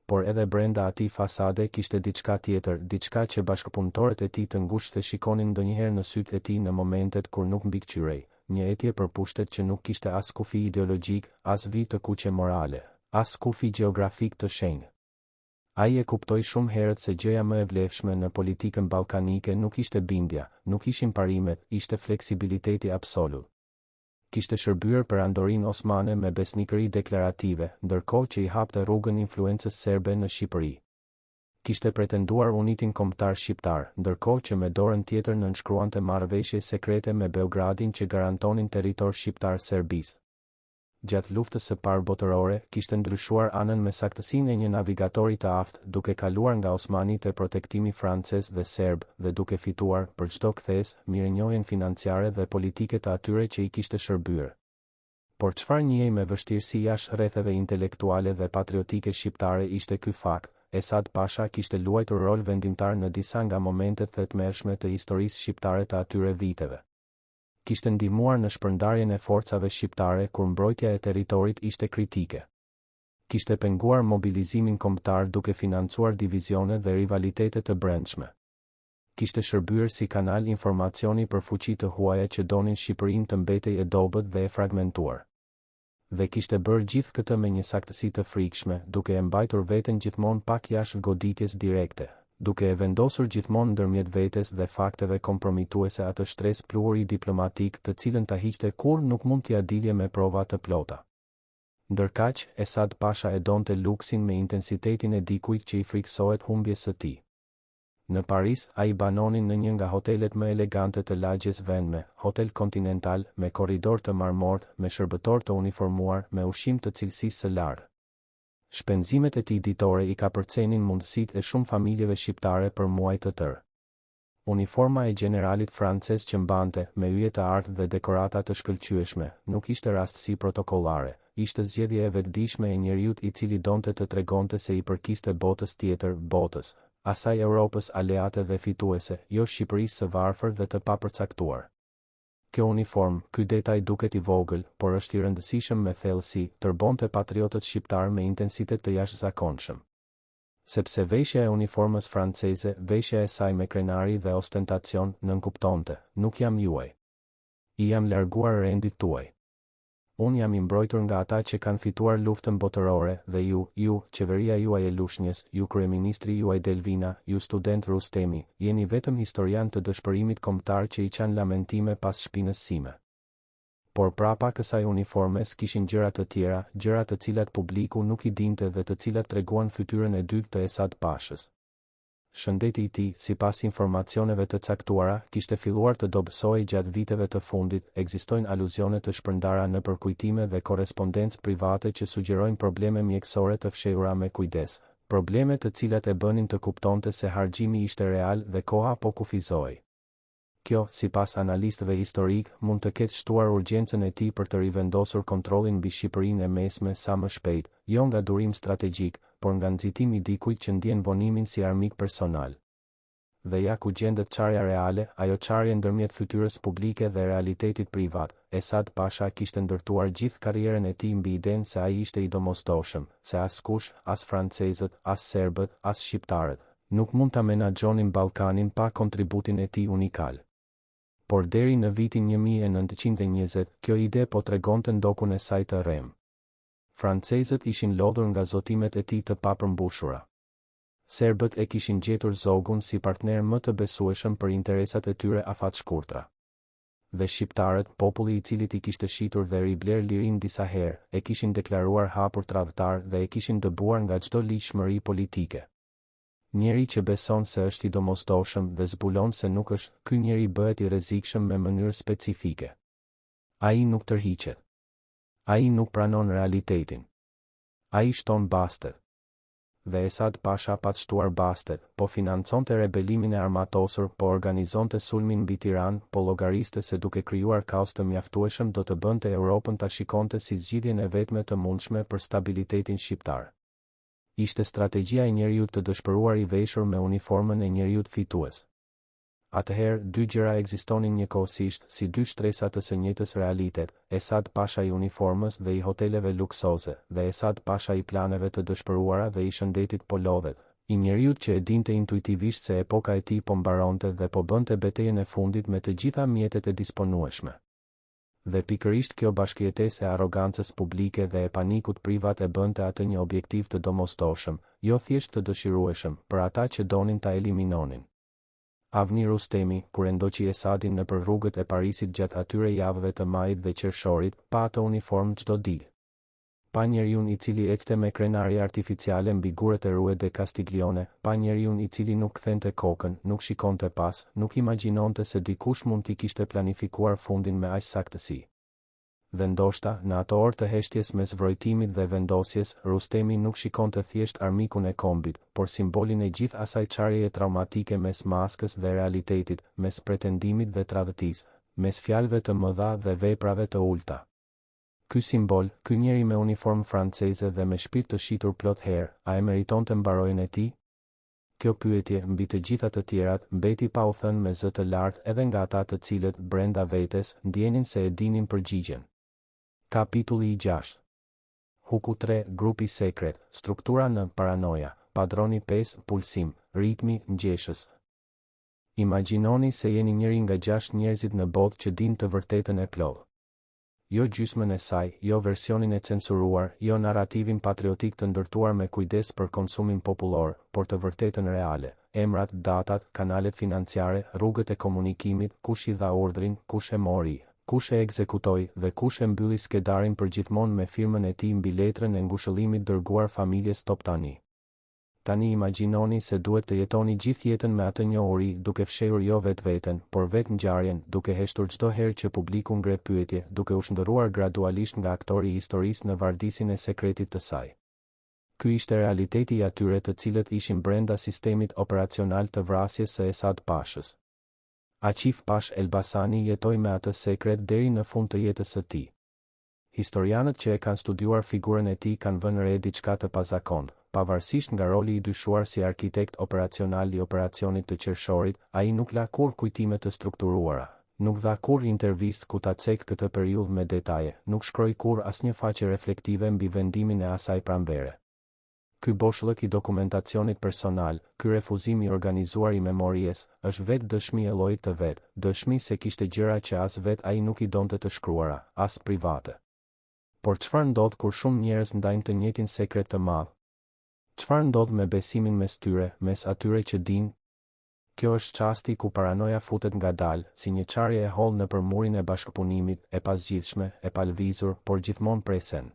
Por edhe brenda atij fasade kishte diçka tjetër, diçka që bashkëpunëtorët e tij të ngushtë shikonin ndonjëherë në sytë e tij në momentet kur nuk mbikëqyrej, një etje për pushtet që nuk kishte as kufi ideologjik, as vit të kuqe morale, as kufi gjeografik të shenjtë. Ai e kuptoi shumë herët se gjëja më e vlefshme në politikën ballkanike nuk ishte bindja, nuk ishin parimet, ishte fleksibiliteti absolut. Kishte shërbyer për andorinë osmane me besnikëri deklarative, ndërkohë që i hapte rrugën influencës serbe në Shqipëri. Kishte pretenduar unitin kombëtar shqiptar, ndërkohë që me dorën tjetër nënshkruante marrëveshje sekrete me Beogradin që garantonin territor shqiptar Serbisë. Gjatë luftës së parë botërore, kishte ndryshuar anën me saktësinë e një navigatori të aftë, duke kaluar nga osmanit e protektimi francez dhe serb, dhe duke fituar, për çdo kthes, mirënjohjen financiare dhe politike të atyre që i kishte shërbyer. Por çfarë njihej me vështirësi jashtë rrethave intelektuale dhe patriotike shqiptare ishte ky fakt: Esad Pasha kishte luajtur rol vendimtar në disa nga momentet të tmerrshme të historisë shqiptare të atyre viteve. Kishte ndihmuar në shpërndarjen e forcave shqiptare kur mbrojtja e territorit ishte kritike. Kishte penguar mobilizimin kombëtar duke financuar divizione dhe rivalitete të brendshme. Kishte shërbyer si kanal informacioni për fuqi të huaja që donin Shqipërinë të mbetej e dobët dhe e fragmentuar. Dhe kishte bërë gjithë këtë me një saktësi të frikshme, duke e mbajtur veten gjithmonë pak jashtë goditjes direkte, duke e vendosur gjithmonë ndërmjet vetes dhe fakteve kompromituese atë shtresë pluhuri diplomatik të cilën ta hiqte kur nuk mund t'ia dilje me prova të plota. Ndërkaq, Esad Pasha e donte luksin me intensitetin e dikujt që i friksohet humbjes së tij. Në Paris, ai banonin në një nga hotelet më elegante të lagjes vendme, Hotel Continental, me korridor të marmort, me shërbëtor të uniformuar, me ushqim të cilësisë së lartë. Shpenzimet e tij ditore i ka përcenin mundësitë e shumë familjeve shqiptare për muaj të tërë. Uniforma e generalit francez që mbante, me yje të artë dhe dekorata të shkëlqyeshme, nuk ishte rastësi protokollare, ishte zgjedhje e vetëdijshme e njeriut i cili donte të tregonte se i përkiste botës tjetër, botës, asaj Europës aleate dhe fituese, jo Shqipërisë së varfër dhe të papërcaktuar. Kjo uniform, ky detaj duket i vogël, por është i rëndësishëm me thellësi, tërbonte patriotët shqiptar me intensitet të jashtëzakonshëm. Sepse veshja e uniformës franceze, veshja e saj me krenari dhe ostentacion, nënkuptonte, nuk jam juaj. I jam larguar rendit tuaj. Unë jam i mbrojtur nga ata që kanë fituar luftën botërore dhe ju, qeveria juaj e lushnjës, ju kryeministri juaj Delvina, ju student Rustemi, jeni vetëm historian të dëshpërimit kombëtar që i kanë lamentime pas shpinës sime. Por prapa kësaj uniformes kishin gjëra të tjera, gjëra të cilat publiku nuk i dinte dhe të cilat treguan fytyrën e dytë të Esad Pashës. Shëndeti i tij, sipas informacioneve të caktuara, kishte filluar të dobësohej gjatë viteve të fundit, ekzistojnë aluzione të shpërndara në përkujtime dhe korrespondencë private që sugjerojnë probleme mjekësore të fshehura me kujdes, probleme të cilat e bënin të kuptonte se harxhimi ishte real dhe koha po kufizohej. Kjo, sipas analistëve historik, mund të ketë shtuar urgjencën e tij për të rivendosur kontrollin mbi Shqipërinë e Mesme sa më shpejt, jo nga durim strategjik, por nga nxitimi i dikujt që ndjen vonimin si armik personal. Dhe ja ku gjendet çarja reale, ajo çarje ndërmjet fytyrës publike dhe realitetit privat. Esad Pasha kishte ndërtuar gjithë karrierën e tij mbi idenë se ai ishte i domosdoshëm, se askush, as francezët, as serbët, as shqiptarët, nuk mund ta menaxhonin Ballkanin pa kontributin e tij unikal. Por deri në vitin 1920, kjo ide po tregonte ndokun e saj të rrem. Francezët ishin lodhur nga zotimet e tij të papërmbushura. Serbët e kishin gjetur zogun si partner më të besueshëm për interesat e tyre afatshkurtra. Dhe shqiptarët, populli i cilit i kishte shitur dhe ribler lirin disa herë, e kishin deklaruar hapur tradhtar dhe e kishin dëbuar nga çdo ligjshmëri politike. Njeri që beson se është i domosdoshëm dhe zbulon se nuk është, ky njeri bëhet i rrezikshëm me mënyrë specifike. Ai nuk tërhiqet. Ai nuk pranon realitetin. Ai shton bastet. Dhe Esad Pasha pa të shtuar bastet, po financonte rebelimin e armatosur, po organizonte sulmin mbi Tiranë, po llogariste se duke krijuar kaos të mjaftueshëm do të bënte Europën ta shikonte si zgjidhjen e vetme të mundshme për stabilitetin shqiptar. Ishte strategjia e njeriut të dëshpëruar i veshur me uniformën e njeriut fitues. Atëherë, dy gjëra ekzistonin njëkohësisht, si dy shtresa të së njëjtës realitet, Esad Pasha i uniformës dhe i hoteleve luksoze, dhe Esad Pasha i planeve të dëshpëruara dhe i shëndetit po lodhet, i njeriut që e dinte intuitivisht se epoka e tij po mbaronte dhe po bënte betejën e fundit me të gjitha mjetet e disponueshme. Dhe pikërisht kjo bashkëjetesë e arrogancës publike dhe e panikut privat e bënte atë një objektiv të domosdoshëm, jo thjesht të dëshirueshëm, për ata që donin ta eliminonin. Avni Rustemi, kur e ndoqi Esadin nëpër rrugët e Parisit gjatë atyre javëve të majit dhe qershorit, pa atë uniformë çdo ditë. Pa njeriun i cili ecte me krenari artificiale mbi guret e Rue de Castiglione, pa njeriun i cili nuk kthente kokën, nuk shikonte pas, nuk imagjinonte se dikush mund t'i kishte planifikuar fundin me aq saktësi. Dhe ndoshta, në ato orë të heshtjes mes vrojtimit dhe vendosjes, Rustemi nuk shikonte thjesht armikun e kombit, por simbolin e gjithë asaj çarjeje traumatike mes maskës dhe realitetit, mes pretendimit dhe tradhtisë, mes fjalëve të mëdha dhe veprave të ulta. Ky simbol, ky njeri me uniformë franceze dhe me shpirt të shitur plot herë, a e meritonte mbarojën e tij? Kjo pyetje, mbi të gjitha të tjerat, mbeti pa u thënë me zë të lartë edhe nga ata të cilët, brenda vetes, ndjenin se e dinin përgjigjen. Kapitulli i 6. Huku 3, grupi sekret, struktura në paranoja, padroni 5, pulsim, ritmi, ngjeshës. Imagjinoni se jeni njëri nga 6 njerëzit në botë që din të vërtetën e plotë. Jo gjysmën e saj, jo versionin e censuruar, jo narrativin patriotik të ndërtuar me kujdes për konsumin popullor, por të vërtetën reale, emrat, datat, kanalet financiare, rrugët e komunikimit, kush i dha urdhrin, kush e mori, kush e ekzekutoi dhe kush e mbylli skedarin përgjithmonë me firmën e tij mbi letrën e ngushëllimit dërguar familjes Toptani. Tani imagjinoni se duhet të jetoni gjithë jetën me atë njohuri, duke fshehur jo vetveten, por vetë ngjarjen, duke heshtur çdo herë që publiku ngre pyetje, duke u shndërruar gradualisht nga aktori i historisë në vardisin e sekretit të saj. Ky ishte realiteti i atyre të cilët ishin brenda sistemit operacional të vrasjes së Esad Pashës. Aqif Pash Elbasani jetoi me atë sekret deri në fund të jetës së tij. Historianët që e kanë studiuar figurën e tij kanë vënë re diçka të pazakontë. Pavarësisht nga roli i dyshuar si arkitekt operacional i operacionit të qershorit, ai nuk la kur kujtime të strukturuara, nuk dha kur intervistë ku ta cek këtë periudhë me detaje, nuk shkroi kur asnjë faqe reflektive mbi vendimin e asaj pranvere. Ky boshllëk i dokumentacionit personal, ky refuzim i organizuar i memories, është vetë dëshmi e llojit të vet, dëshmi se kishte gjëra që as vet ai nuk i donte të shkruara, as private. Por çfarë ndodh kur shumë njerëz ndajnë të njëjtin sekret të madh? Çfarë ndodh me besimin mes tyre, mes atyre që din? Kjo është çasti ku paranoja futet ngadalë, si një çarje e hollë nëpër murin e bashkëpunimit, e pasgjithshme, e palvizur, por gjithmonë presen.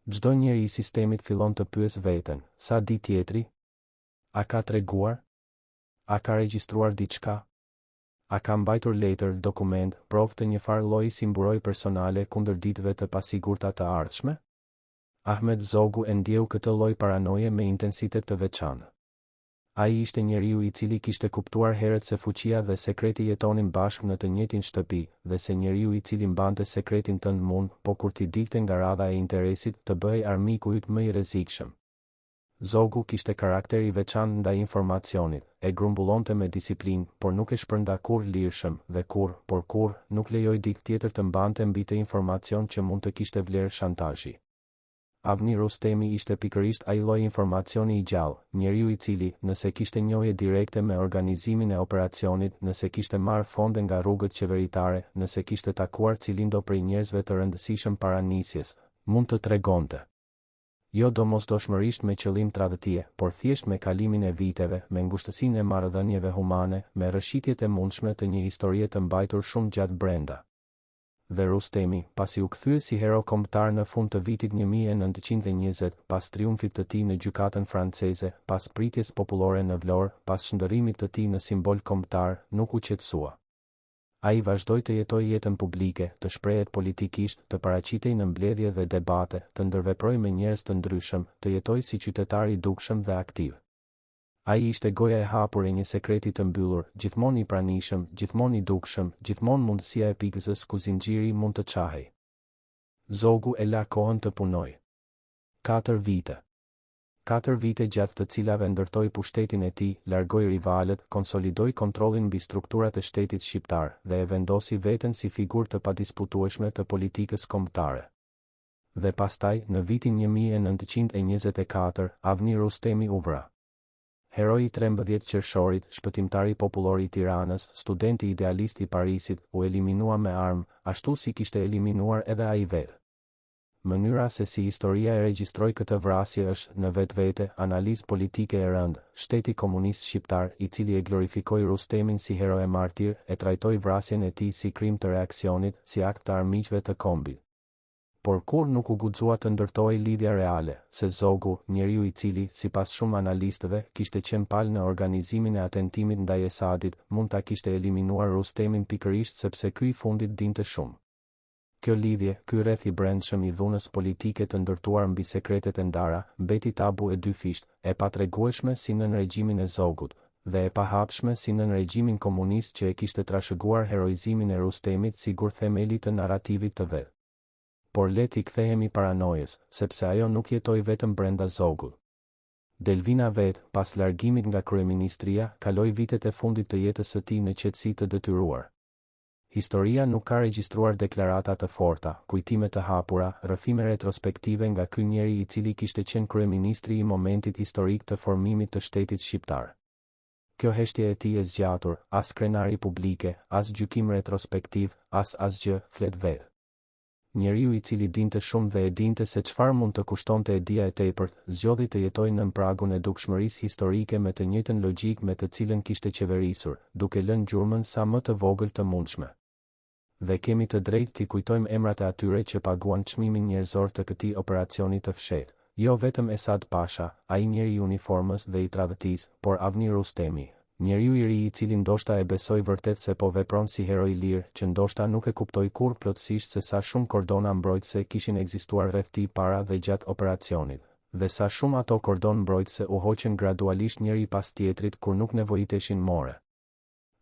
Çdo njeri i sistemit fillon të pyes veten, sa di tjetri? A ka treguar? A ka regjistruar diçka? A ka mbajtur letër, dokument, provë të një farë lloji si mburoj personale kundër ditëve të pasigurta të ardhshme? Ahmet Zogu e ndjeu këtë lloj paranoje me intensitet të veçantë. Ai ishte njeriu i cili kishte kuptuar herët se fuqia dhe sekreti jetonin bashkë në të njëjtin shtëpi, dhe se njeriu i cili mbante sekretin tënd mund, po kur ti dilte nga radha e interesit, të bëhej armiku yt më i rrezikshëm. Zogu kishte karakter i veçantë ndaj informacionit, e grumbullonte me disiplinë, por nuk e shpërnda kur lirshëm, dhe kur nuk lejoi dikë tjetër të mbante mbi të informacion që mund të kishte vlerë shantazhi. Avni Rustemi ishte pikërisht ai lloj informacioni i gjallë, njeriu i cili, nëse kishte njohje direkte me organizimin e operacionit, nëse kishte marrë fonde nga rrugët qeveritare, nëse kishte takuar cilindo prej njerëzve të rëndësishëm para nisjes, mund të tregonte. Jo domosdoshmërisht me qëllim tradhtie, por thjesht me kalimin e viteve, me ngushtësinë e marrëdhënieve humane, me rrëshitjet e mundshme të një historie të mbajtur shumë gjatë brenda. Dhe Rustemi, pasi u kthye si hero kombëtar në fund të vitit 1920, pas triumfit të tij në gjykatën franceze, pas pritjes popullore në Vlorë, pas shndërrimit të tij në simbol kombëtar, nuk u qetësua. Ai vazhdoi të jetojë jetën publike, të shprehet politikisht, të paraqitej në mbledhje dhe debate, të ndërveprojë me njerëz të ndryshëm, të jetojë si qytetar i dukshëm dhe aktiv. Ai ishte goja e hapur e një sekreti të mbyllur, gjithmonë i pranishëm, gjithmonë i dukshëm, gjithmonë mundësia e pikëzës ku zinxhiri mund të çahej. Zogu e la kohën të punoj. 4 vite. 4 vite gjatë të cilave ndërtoi pushtetin e tij, largoi rivalët, konsolidoi kontrollin mbi strukturat e shtetit shqiptar dhe e vendosi veten si figurë të padisputueshme të politikës kombëtare. Dhe pastaj, në vitin 1924, Avni Rustemi u vra. Heroi i 13 qershorit, shpëtimtari popullor i Tiranës, studenti idealist i Parisit, u eliminua me armë, ashtu si kishte eliminuar edhe ai vetë. Mënyra se si historia e regjistroi këtë vrasje është, në vetvete, analizë politike e rëndë. Shteti komunist shqiptar, i cili e glorifikoi Rustemin si hero e martir, e trajtoi vrasjen e tij si krim të reaksionit, si akt të armiqve të kombit. Por kur nuk u guxua të ndërtoi lidhja reale, se Zogu, njeriu i cili, sipas shumë analistëve, kishte qenë palë në organizimin e atentimit ndaj Esadit, mund ta kishte eliminuar Rustemin pikërisht sepse ky i fundit dinte shumë. Kjo lidhje, ky rreth i brendshëm i dhunës politike të ndërtuar mbi sekretet e ndara, mbeti tabu e dyfisht, e patregueshme si nën regjimin e Zogut, dhe e pahapshme si nën regjimin komunist që e kishte trashëguar heroizimin e Rustemit sigur themeli të narrativit të vet. Por le t'i kthehemi paranojës, sepse ajo nuk jetoi vetëm brenda Zogut. Delvina vet, pas largimit nga kryeministria, kaloi vitet e fundit të jetës së tij në qetësi të detyruar. Historia nuk ka regjistruar deklarata të forta, kujtime të hapura, rrëfime retrospektive nga ky njeri i cili kishte qenë kryeministri i momentit historik të formimit të shtetit shqiptar. Kjo heshtje e tij e zgjatur, as krenari publike, as gjykim retrospektiv, as asgjë, flet vetë. Njeriu i cili dinte shumë dhe e dinte se çfarë mund të kushtonte e dia e tepërt, zgjodhi të jetojë nën pragun e dukshmërisë historike me të njëjtën logjik me të cilën kishte qeverisur, duke lënë gjurmën sa më të vogël të mundshme. Dhe kemi të drejtë t'i kujtojmë emrat e atyre që paguan çmimin njerëzor të këtij operacioni të fshehtë. Jo vetëm Esad Pasha, ai njeri i uniformës dhe i tradhtis, por Avni Rustemi. Njeriu i ri i cili ndoshta e besoi vërtet se po vepron si hero i lirë, që ndoshta nuk e kuptoi kurrë plotësisht se sa shumë kordona mbrojtëse kishin ekzistuar rreth tij para dhe gjatë operacionit, dhe sa shumë ato kordon mbrojtëse u hoqën gradualisht njëri pas tjetrit kur nuk nevojiteshin more.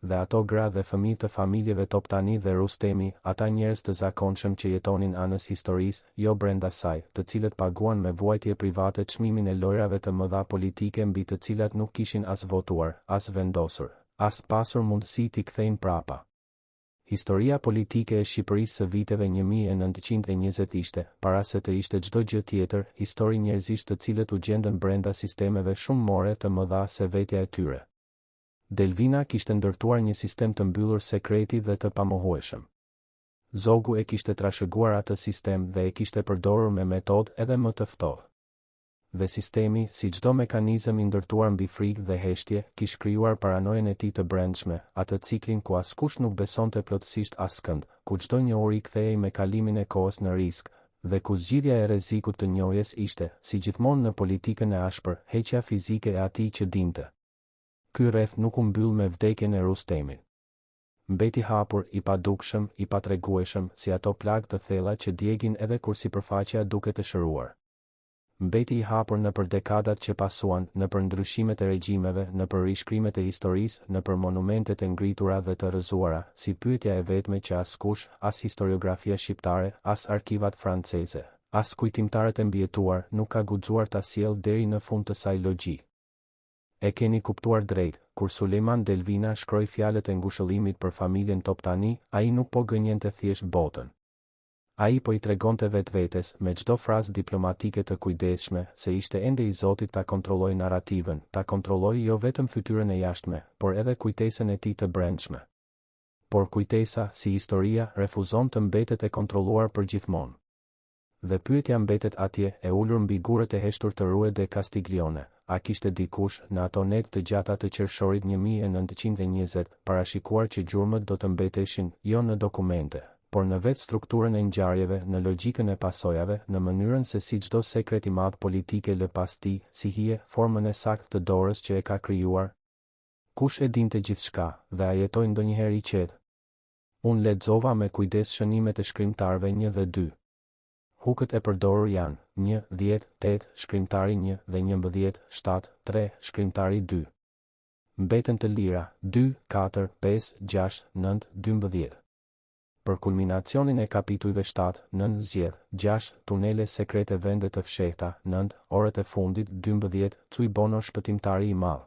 Dhe ato gra dhe fëmijë të familjeve Toptani dhe Rustemi, ata njerëz të zakonshëm që jetonin anës historisë, jo brenda saj, të cilët paguan me vuajtje private çmimin e lojrave të mëdha politike mbi të cilat nuk kishin as votuar, as vendosur, as pasur mundësi t'i kthejnë prapa. Historia politike e Shqipërisë së viteve 1920 ishte, para se të ishte çdo gjë tjetër, histori njerëzish të cilët u gjendën brenda sistemeve shumë more të mëdha se vetja e tyre. Delvina kishte ndërtuar një sistem të mbyllur sekreti dhe të pamohueshëm. Zogu e kishte trashëguar atë sistem dhe e kishte përdorur me metodë edhe më të ftohtë. Dhe sistemi, si çdo mekanizëm i ndërtuar mbi frikë dhe heshtje, kishte krijuar paranojen e tij të brendshme, atë ciklin ku askush nuk besonte plotësisht askënd, ku çdo njohuri kthehej me kalimin e kohës në risk, dhe ku zgjidhja e rrezikut të njohjes ishte, si gjithmonë në politikën e ashpër, heqja fizike e atij që dinte. Ky rreth nuk u mbyll me vdekjen e Rustemit. Mbeti hapur, i padukshëm, i patregueshëm, si ato plagë të thella që djegin edhe kur sipërfaqja duket e shëruar. Mbeti i hapur nëpër dekadat që pasuan, nëpër ndryshimet e regjimeve, nëpër rishkrimet e historisë, nëpër monumentet e ngritura dhe të rrëzuara, si pyetja e vetme që askush, as historiografia shqiptare, as arkivat franceze, as kujtimtarët e mbijetuar, nuk ka guxuar ta sjellë deri në fund të saj logjik. E keni kuptuar drejt, kur Sulejman Delvina shkroi fjalët e ngushëllimit për familjen Toptani, ai nuk po gënjente thjesht botën. Ai po i tregonte vetvetes, me çdo frazë diplomatike të kujdesshme, se ishte ende i Zotit ta kontrollojë narrativën, ta kontrollojë jo vetëm fytyrën e jashtme, por edhe kujtesën e tij të brendshme. Por kujtesa, si historia, refuzon të mbetet e kontrolluar përgjithmonë. Dhe pyetja mbetet atje, e ulur mbi gurët e heshtur të Rue de Castiglione. A kishte dikush, në ato net të gjata të qershorit 1920, parashikuar që gjurmët do të mbeteshin, jo në dokumente, por në vetë strukturën e ngjarjeve, në logjikën e pasojave, në mënyrën se si çdo sekret i madh politike lë pas tij, si hije formën e saktë të dorës që e ka krijuar. Kush e dinte gjithçka, dhe a jetoi ndonjëherë i qetë? Unë lexova me kujdes shënimet e shkrimtarëve 1 dhe 2. Hukët e përdorur janë 1, 10, 8, shkrimtari 1 dhe 11, 7, 3, shkrimtari 2. Mbeten të lira 2, 4, 5, 6, 9, 12. Për kulminacionin e kapitujve 7, 9 zgjedh, 6, tunele sekrete vende të fshehta, 9, orët e fundit, 12, Cuj Bono shpëtimtari i madh.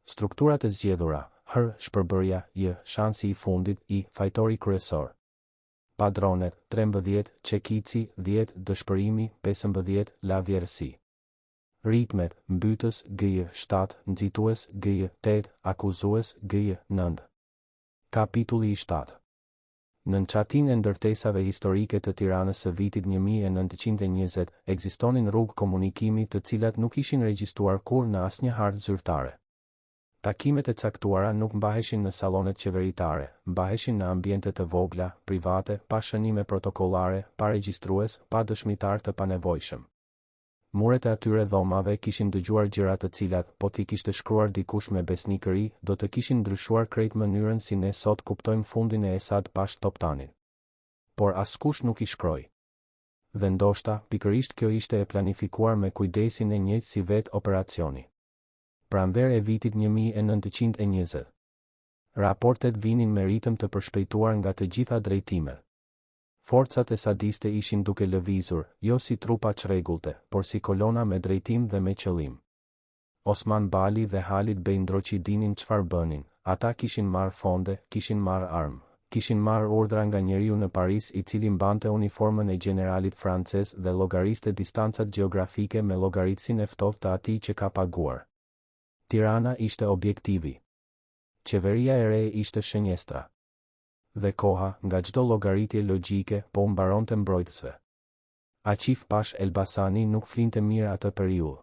Strukturat e zgjedhura, H, shpërbërja, J, shansi i fundit, I, fajtori kryesor. Padronet, 13, çekici, 10, dëshpërimi, 15, la vjerësi. Ritmet, mbytës, GJ, 7, nxitues, GJ, 8, akuzues, GJ, 9. Kapitulli i 7. Në nxatin e ndërtesave historike të Tiranës së vitit 1920, ekzistonin rrugë komunikimi të cilat nuk ishin regjistruar kurrë në asnjë hartë zyrtare. Takimet e caktuara nuk mbaheshin në sallonet qeveritare, mbaheshin në ambiente të vogla, private, pa shënime protokollare, pa regjistrues, pa dëshmitar të panevojshëm. Muret e atyre dhomave kishin dëgjuar gjëra të cilat, po t'i kishte shkruar dikush me besnikëri, do të kishin ndryshuar krejt mënyrën si ne sot kuptojmë fundin e Esad Pash Toptanit. Por askush nuk i shkroi. Dhe ndoshta, pikërisht kjo ishte e planifikuar me kujdesin e njëjtë si vetë operacioni. Pranverë e vitit 1920. Raportet vinin me ritëm të përshpejtuar nga të gjitha drejtimet. Forcat esadiste ishin duke lëvizur, jo si trupa çrregullte, por si kolona me drejtim dhe me qëllim. Osman Bali dhe Halid Bey Ndroçi dinin çfarë bënin, ata kishin marrë fonde, kishin marrë armë, kishin marrë urdhra nga njeriu në Paris i cili mbante uniformën e generalit francez dhe llogariste distancat gjeografike me llogaritësinë e ftohtë të atij që ka paguar. Tirana ishte objektivi. Qeveria e re ishte shënjestra. Dhe koha, nga çdo llogaritje logjike, po u mbaronte mbrojtësve. Aqif Pash Elbasani nuk flinte mirë atë periudhë.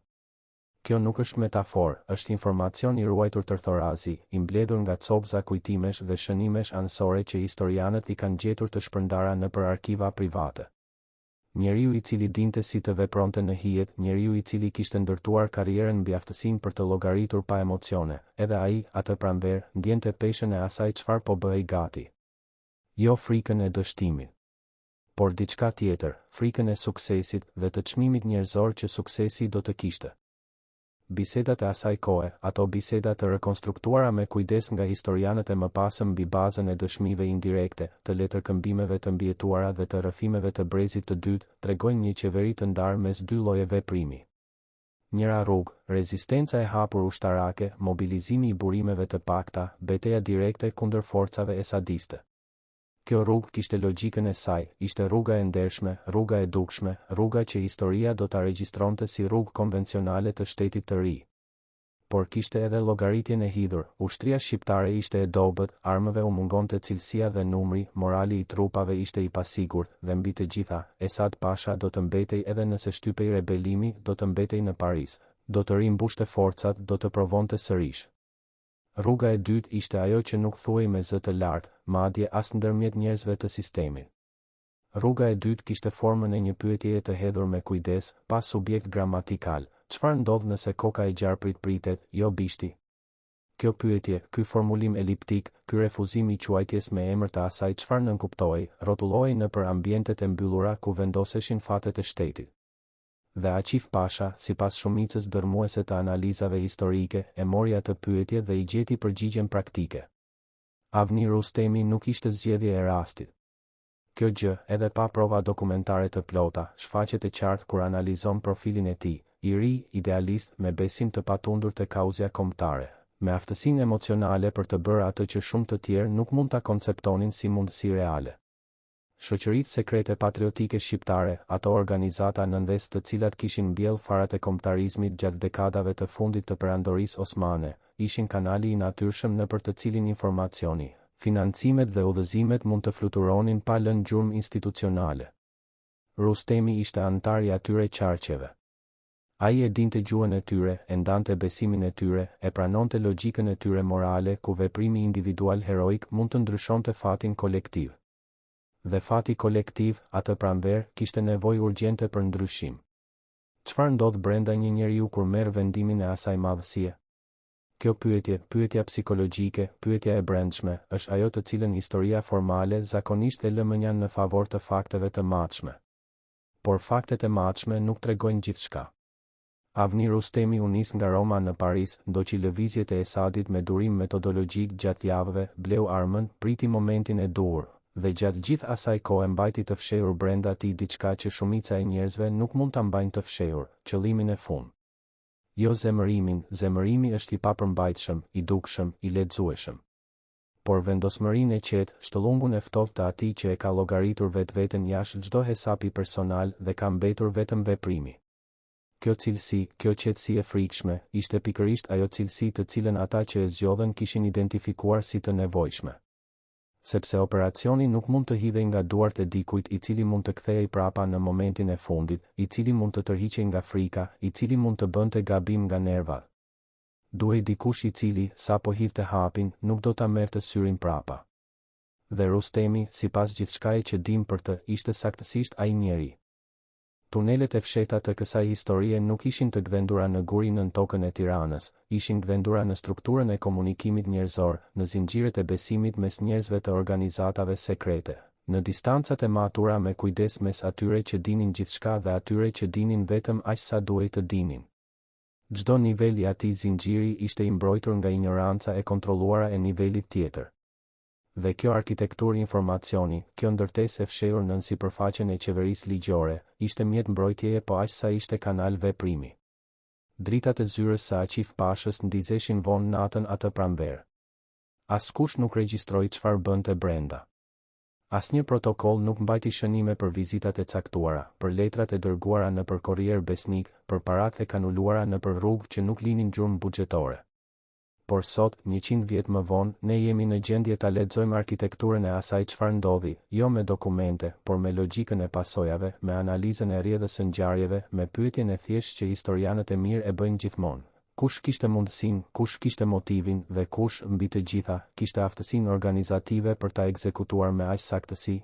Kjo nuk është metaforë, është informacion i ruajtur tërthorazi, i mbledhur nga copëza kujtimesh dhe shënimesh anësore që historianët i kanë gjetur të shpërndara nëpër arkiva private. Njeriu i cili dinte si të vepronte në hijet, njeriu i cili kishte ndërtuar karrierën mbi aftësinë për të llogaritur pa emocione, edhe ai, atë pranverë, ndjente peshën e asaj çfarë po bëhej gati. Jo frikën e dështimit, por diçka tjetër, frikën e suksesit dhe të çmimit njerëzor që suksesi do të kishte. Bisedat e asaj kohe, ato biseda të rekonstruktuara me kujdes nga historianët e mëpasëm mbi bazën e dëshmive indirekte, të letërkëmbimeve të mbijetuara dhe të rrëfimeve të brezit të dytë, tregojnë një qeveri të ndarë mes dy lloje veprimi. Njëra rrugë, rezistenca e hapur ushtarake, mobilizimi i burimeve të pakta, betejë direkte kundër forcave esadiste. Kjo rrugë kishte logjikën e saj, ishte rruga e ndershme, rruga e dukshme, rruga që historia do ta regjistronte si rrugë konvencionale të shtetit të ri. Por kishte edhe llogaritjen e hidhur, ushtria shqiptare ishte e dobët, armëve u mungonte cilësia dhe numri, morali i trupave ishte i pasigurt, dhe mbi të gjitha, Esad Pasha do të mbetej edhe nëse shtypej rebelimi, do të mbetej në Paris, do të rimbushte forcat, do të provonte sërish. Rruga e dytë ishte ajo që nuk thuhej me zë të lartë, madje as ndërmjet njerëzve të sistemit. Rruga e dytë kishte formën e një pyetjeje të hedhur me kujdes, pa subjekt gramatikal. Çfarë ndodh nëse koka e gjarprit pritet, jo bishti? Kjo pyetje, ky formulim eliptik, ky refuzim i quajtjes me emër të asaj çfarë nënkuptohej, rrotullohej nëpër ambientet e mbyllura ku vendoseshin fatet e shtetit. Dhe Aqif Pasha, sipas shumicës dërmuese të analizave historike, e mori atë pyetje dhe i gjeti përgjigjen praktike. Avni Rustemi nuk ishte zgjedhje e rastit. Kjo gjë, edhe pa prova dokumentare të plota, shfaqet e qartë kur analizon profilin e tij, i ri, idealist, me besim të patundur te kauzja kombëtare, me aftësinë emocionale për të bërë atë që shumë të tjerë nuk mund ta konceptonin si mundësi reale. Shoqëritë sekrete patriotike shqiptare, ato organizata nëndes të cilat kishin mbjellë farat e kombëtarizmit gjatë dekadave të fundit të perandorisë osmane, ishin kanali i natyrshëm nëpër të cilin informacioni, financimet dhe udhëzimet mund të fluturonin pa lënë gjurmë institucionale. Rustemi ishte antar i atyre qarqeve. Ai e dinte gjuhën e tyre, e ndante besimin e tyre, e pranonte logjikën e tyre morale ku veprimi individual heroik mund të ndryshonte fatin kolektiv. Dhe fati kolektiv, atë pranver, kishte nevojë urgjente për ndryshim. Çfarë ndodh brenda një njeriu kur merr vendimin e asaj madhësie? Kjo pyetje, pyetja psikologjike, pyetja e brendshme, është ajo të cilën historia formale zakonisht e lë mënjan në favor të fakteve të matshme. Por faktet e matshme nuk tregojnë gjithçka. Avni Rustemi u nis nga Roma në Paris, ndoqi lëvizjet e Esadit me durim metodologjik gjatë javëve, bleu armën, priti momentin e duhur, dhe gjatë gjithë asaj kohe mbajti të fshehur brenda tij diçka që shumica e njerëzve nuk mund ta mbajnë të fshehur, qëllimin e fund. Jo zemërimin, zemërimi është i papërmbajtshëm, i dukshëm, i lexueshëm. Por vendosmërinë e qetë, shtollungun e ftohtë të atij që e ka llogaritur vetveten jashtë çdo hesapi personal dhe ka mbetur vetëm veprimi. Kjo cilësi, kjo qetësi e frikshme, ishte pikërisht ajo cilësi të cilën ata që e zgjodhen kishin identifikuar si të nevojshme. Sepse operacioni nuk mund të hidhej nga duart e dikujt i cili mund të kthehej prapa në momentin e fundit, i cili mund të tërhiqej nga frika, i cili mund të bënte gabim nga nervat. Duhej dikush i cili, sa po hidhte hapin, nuk do ta merrte syrin prapa. Dhe Rustemi, sipas gjithçkaje që dim për të, ishte saktësisht ai njeri. Tunelet e fshehta të kësaj historie nuk ishin të gdhendura në gurinën tokën e Tiranës, ishin gdhendura në strukturën e komunikimit njerëzor, në zinxhiret e besimit mes njerëzve të organizatave sekrete, në distancat e matura me kujdes mes atyre që dinin gjithçka dhe atyre që dinin vetëm aq sa duhej të dinin. Çdo nivel i atij zinxhiri ishte i mbrojtur nga ignoranca e kontrolluara e nivelit tjetër. Dhe kjo arkitekturë informacioni, kjo ndërtesë e fshehur nën sipërfaqen e qeverisë ligjore, ishte mjet mbrojtjeje po aq sa ishte kanal veprimi. Dritat e zyrës së Aqif Pashës ndizeshin vonë natën atë pranver. Askush nuk regjistroi çfarë bënte brenda. Asnjë protokoll nuk mbajti shënime për vizitat e caktuara, për letrat e dërguara nëpër korrier besnik, për paratë e kanuluara nëpër rrugë që nuk linin gjurmë buxhetore. Por sot, 100 vjet më vonë, ne jemi në gjendje ta lexojmë arkitekturën e asaj çfarë ndodhi, jo me dokumente, por me logjikën e pasojave, me analizën e rrjedhës së ngjarjeve, me pyetjen e thjeshtë që historianët e mirë e bëjnë gjithmonë. Kush kishte mundësinë, kush kishte motivin dhe kush, mbi të gjitha, kishte aftësinë organizative për ta ekzekutuar me aq saktësi?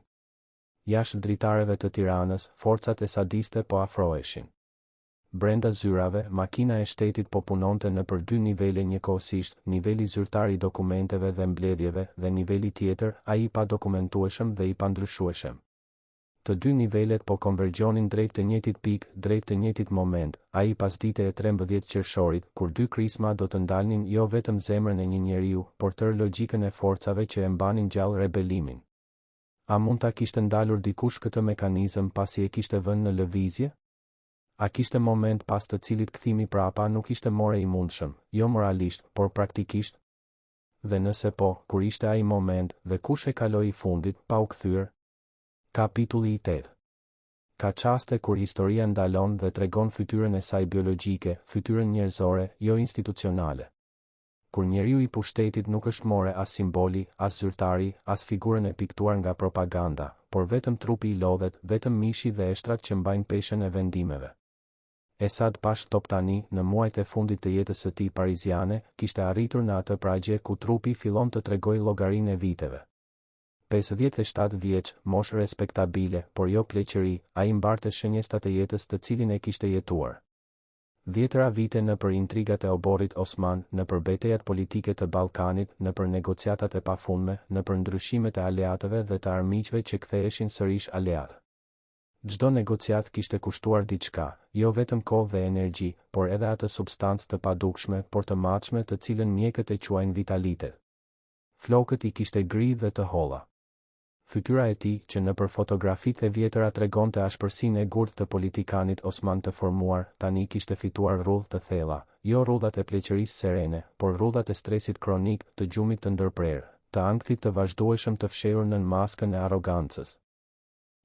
Jashtë dritareve të Tiranës, forcat esadiste po afroheshin. Brenda zyrave, makina e shtetit po punonte nëpër 2 nivele njëkohësisht, niveli zyrtar i dokumenteve dhe mbledhjeve dhe niveli tjetër, ai i padokumentueshëm dhe i pandryshueshëm. Të 2 nivelet po konvergjonin drejt të njëjtit pikë, drejt të njëjtit moment, ai pas dite e 13 qershorit, kur 2 krisma do të ndalnin jo vetëm zemrën e një njeriu, por tërë logjikën e forcave që e mbanin gjallë rebelimin. A mund ta kishte ndalur dikush këtë mekanizëm pasi e kishte vënë në lëvizje? A kishte moment pas të cilit kthimi prapa nuk ishte more i mundshëm, jo moralisht, por praktikisht? Dhe nëse po, kur ishte ai moment, dhe kush e kaloi i fundit, pa u kthyer? Kapitulli 8. Ka çaste kur historia ndalon dhe tregon fytyrën e saj biologjike, fytyrën njerëzore, jo institucionale. Kur njeriu i pushtetit nuk është more as simboli, as zyrtari, as figurën e piktuar nga propaganda, por vetëm trupi i lodhet, vetëm mishi dhe eshtrat që mbajnë peshën e vendimeve. Esad Pash Toptani, në muajt e fundit të jetës së tij pariziane, kishte arritur në atë pragje ku trupi fillon të tregojë llogarinë e viteve. 57 vjeç, moshë respektabile, por jo pleqëri, ai mbarte shënjestat e jetës të cilin e kishte jetuar. 10 vite nëpër intrigat e oborrit Osman, nëpër betejat politike të Ballkanit, nëpër negociatat e pafundme, nëpër ndryshimet e aleatëve dhe të armiqve që ktheheshin sërish aleatë. Çdo negociat kishte kushtuar diçka, jo vetëm kohë dhe energji, por edhe atë substancë të padukshme, por të matshme të cilën mjekët e quajnë vitalitet. Flokët i kishte gri dhe të holla. Fytyra e tij, që nëpër fotografitë e vjetëra tregonte ashpërsinë e gurtë të politikanit Osman të formuar, tani kishte fituar rrudhë të thella, jo rrudhat e pleqërisë serene, por rrudhat e stresit kronik, të gjumit të ndërprerë, të ankthit të vazhdueshëm të fshehur nën maskën e arrogancës.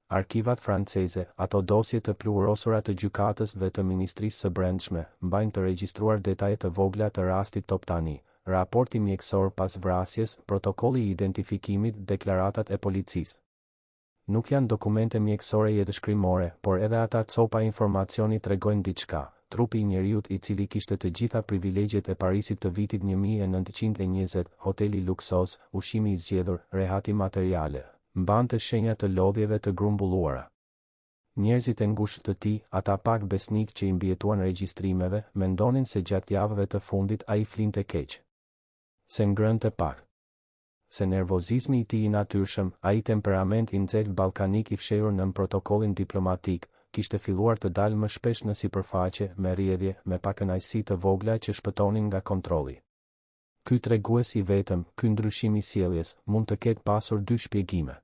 Arkivat franceze, ato dosje të pluhurosura të gjykatës dhe të Ministrisë së Brendshme, mbajnë të regjistruar detaje të vogla të rastit Toptani, raporti mjekësor pas vrasjes, protokolli i identifikimit, deklaratat e policisë. Nuk janë dokumente mjekësore jetëshkrimore, por edhe ata copa informacioni tregojnë diçka. Trupi i njeriut i cili kishte të gjitha privilegjet e Parisit të vitit 1920, hoteli luksos, ushqimi i zgjedhur, rehati materiale, mbante shenja të lodhjeve të grumbulluara. Njerëzit e ngushtë të tij, ata pak besnik që i mbjetuan regjistrimeve, mendonin se gjatë javëve të fundit ai flinte keq. Se ngrënte pak. Se nervozizmi i tij i natyrshëm, ai temperament i nxehtë ballkanik i fshehur në protokollin diplomatik, kishte filluar të dalë më shpesh në sipërfaqe, me rrjedhje, me pakënaqësi të vogla që shpëtonin nga kontrolli. Ky tregues i vetëm, ky ndryshim i sjelljes, mund të ketë pasur dy shpjegime.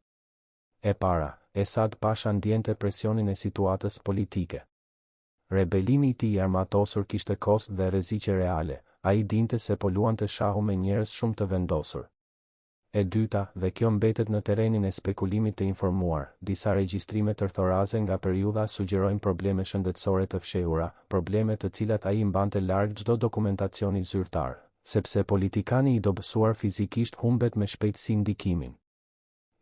E para, Esad Pasha ndjente presionin e situatës politike. Rebelimi i tij i armatosur kishte kosto dhe rreziqe reale, ai dinte se po luante shahu me njerëz shumë të vendosur. E dyta, dhe kjo mbetet në terrenin e spekulimit të informuar, disa regjistrime tërthoraze nga periudha sugjerojnë probleme shëndetësore të fshehura, probleme të cilat ai mbante larg çdo dokumentacioni zyrtar, sepse politikani i dobësuar fizikisht humbet me shpejtësi ndikimin.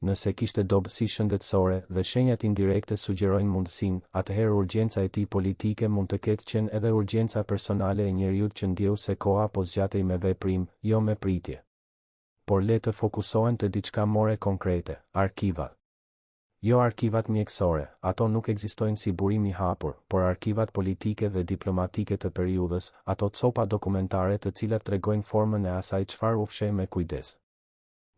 Nëse kishte dobësi shëndetësore dhe shenjat indirekte sugjerojnë mundësinë, atëherë urgjenca e tij politike mund të ketë qenë edhe urgjenca personale e njeriut që ndjeu se koha po zgjatej me veprim, jo me pritje. Por le të fokusohen të diçka more konkrete, arkivat. Jo arkivat mjekësore, ato nuk ekzistojnë si burim i hapur, por arkivat politike dhe diplomatike të periudhës, ato copa dokumentare të cilat tregojnë formën e asaj çfarë u fsheh me kujdes.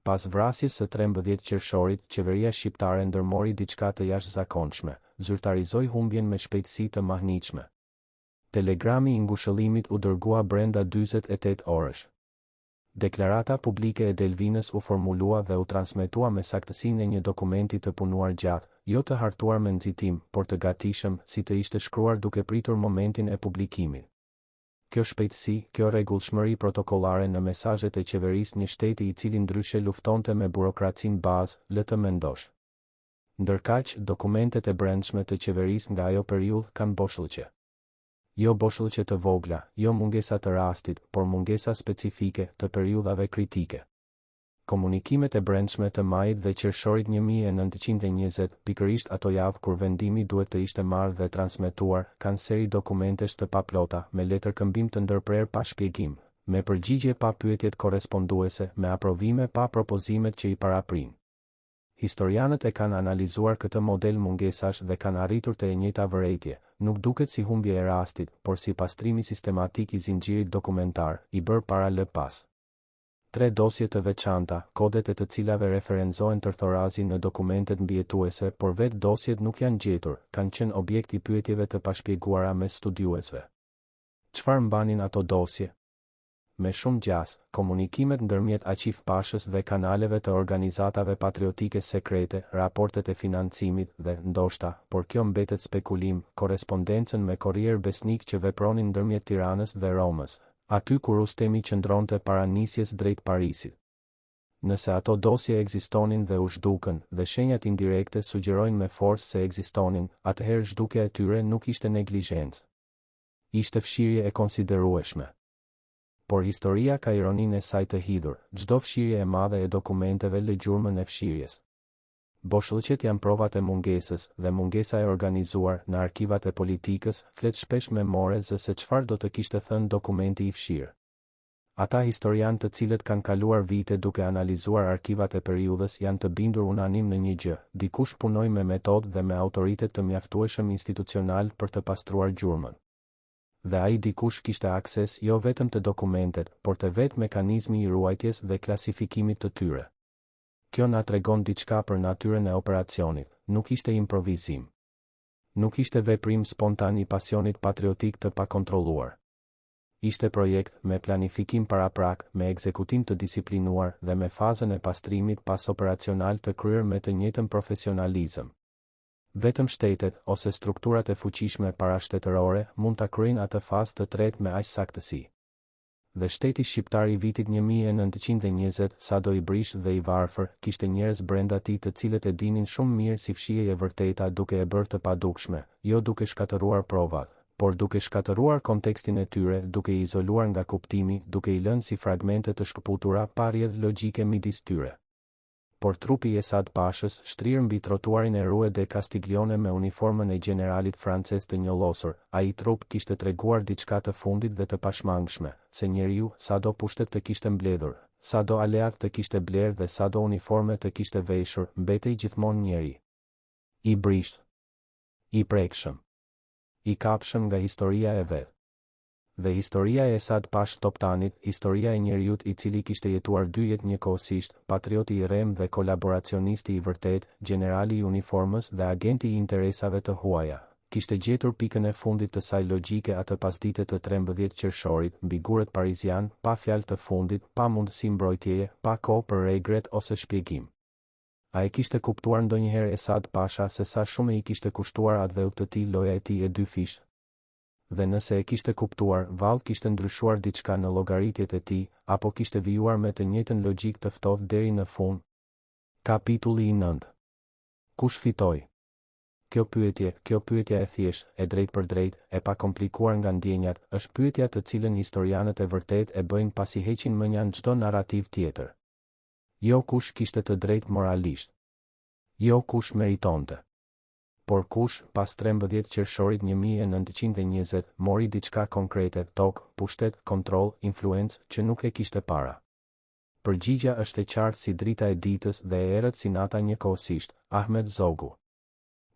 Pas vrasjes së 13 qershorit, qeveria shqiptare ndërmori diçka të jashtëzakonshme, zyrtarizoi humbjen me shpejtësi të mahniqshme. Telegrami i ngushëllimit u dërgua brenda 48 orësh. Deklarata publike e Delvinës u formulua dhe u transmetua me saktësinë e një dokumenti të punuar gjatë, jo të hartuar me nxitim, por të gatishëm, si të ishte shkruar duke pritur momentin e publikimit. Kjo shpejtësi, kjo rregullshmëri protokollare në mesazhet e qeverisë një shteti i cili ndryshe luftonte me burokracinë bazë, le të mendosh. Ndërkaq, dokumentet e brendshme të qeverisë nga ajo periudhë kanë boshllëqe. Jo boshllëqe të vogla, jo mungesa të rastit, por mungesa specifike të periudhave kritike. Komunikimet e brendshme të majit dhe qershorit 1920, pikërisht ato javë kur vendimi duhet të ishte marrë dhe transmetuar, kanë seri dokumentesh të paplota, me letërkëmbim të ndërprer pa shpjegim, me përgjigje pa pyetjet korresponduese, me aprovime pa propozimet që i paraprin. Historianët e kanë analizuar këtë model mungesash dhe kanë arritur te e njëjta vërejtje, nuk duket si humbje e rastit, por si pastrimi sistematik i zinxhirit dokumentar, i bërë para lë pas. 3 dosje të veçanta, kodet e të cilave referenzohen tërthorazi në dokumentet mbijetuese, por vetë dosjet nuk janë gjetur, kanë qenë objekt i pyetjeve të pashpjeguara mes studiuesve. Çfarë mbanin ato dosje? Me shumë gjas, komunikimet ndërmjet Aqif Pashës dhe kanaleve të organizatave patriotike sekrete, raportet e financimit dhe, ndoshta, por kjo mbetet spekulim, korrespondencën me korrier besnik që vepronin ndërmjet Tiranës dhe Romës, aty kur Rustemi qëndronte para nisjes drejt Parisit. Nëse ato dosje ekzistonin dhe u zhdukën, dhe shenjat indirekte sugjerojnë me forcë se ekzistonin, atëherë zhdukja e tyre nuk ishte neglizhencë. Ishte fshirje e konsiderueshme. Por historia ka ironinë e saj të hidhur, çdo fshirje e madhe e dokumenteve lë gjurmën e fshirjes. Boshllëqet janë provat e mungesës, dhe mungesa e organizuar në arkivat e politikës flet shpesh me more se çfarë do të kishte thënë dokumenti i fshirë. Ata historianë të cilët kanë kaluar vite duke analizuar arkivat e periudhës janë të bindur unanim në një gjë, dikush punoi me metodë dhe me autoritet të mjaftueshëm institucional për të pastruar gjurmën. Dhe ai dikush kishte akses jo vetëm të dokumentet, por të vetë mekanizmi i ruajtjes dhe klasifikimit të tyre. Kjo na tregon diçka për natyrën e operacionit, nuk ishte improvizim. Nuk ishte veprim spontan i pasionit patriotik të pakontrolluar. Ishte projekt me planifikim paraprak, me ekzekutim të disiplinuar dhe me fazën e pastrimit pas operacional të kryer me të njëjtën profesionalizëm. Vetëm shtetet ose strukturat e fuqishme parashtetërore mund ta kryejnë atë fazë të tretë me aq saktësi. Dhe shteti shqiptar i vitit 1920, sado i brish dhe i varfër, kishte njerëz brenda tij të cilët e dinin shumë mirë si fshihej e vërteta duke e bërë të padukshme, jo duke shkatëruar provat, por duke shkatëruar kontekstin e tyre, duke i izoluar nga kuptimi, duke i lënë si fragmente të shkëputura pa rrjedhë logjike midis tyre. por trupi i Esad Pashës shtrirë mbi trotuarin e Rue de Castiglione me uniformën e generalit francez të njollosur. Ai trup kishte treguar diçka të fundit dhe të pashmangshme, se njeriu, sado pushtet të kishte mbledhur, sado aleat të kishte blerë dhe sado uniforme të kishte veshur, mbetej gjithmonë njeri i brisht, i prekshëm, i kapshëm nga historia e vet. Dhe historia e Esad Pash Toptanit, historia e njeriut i cili kishte jetuar 2 jetë njëkohësisht, patrioti i rem dhe kolaboracionisti i vërtet, generali i uniformës dhe agenti i interesave të huaja, kishte gjetur pikën e fundit të saj logjike atë pasdite të 13 qershorit, mbi gurët parizian, pa fjalë të fundit, pa mundësi mbrojtjeje, pa kohë për regret ose shpjegim. A e kishte kuptuar ndonjëherë Esad Pasha se sa shumë i kishte kushtuar atë të tij loja e tij e 2 fish? Dhe nëse e kishte kuptuar, vallë kishte ndryshuar diçka në llogaritjet e tij, apo kishte vijuar me të njëjtën logjik të ftohtë deri në fund. Kapitulli i 9. Kush fitoi? Kjo pyetje e thjeshtë, e drejtë për drejtë, e pa komplikuar nga ndjenjat, është pyetja të cilën historianët e vërtet e bëjnë pasi heqin mënjan çdo narrativ tjetër. Jo kush kishte të drejtë moralisht. Jo kush meritonte. Por kush, pas 13 qershorit 1920, mori diçka konkrete, tokë, pushtet, kontroll, influencë, që nuk e kishte para. Përgjigja është e qartë si drita e ditës dhe e errët si nata njëkohësisht, Ahmet Zogu.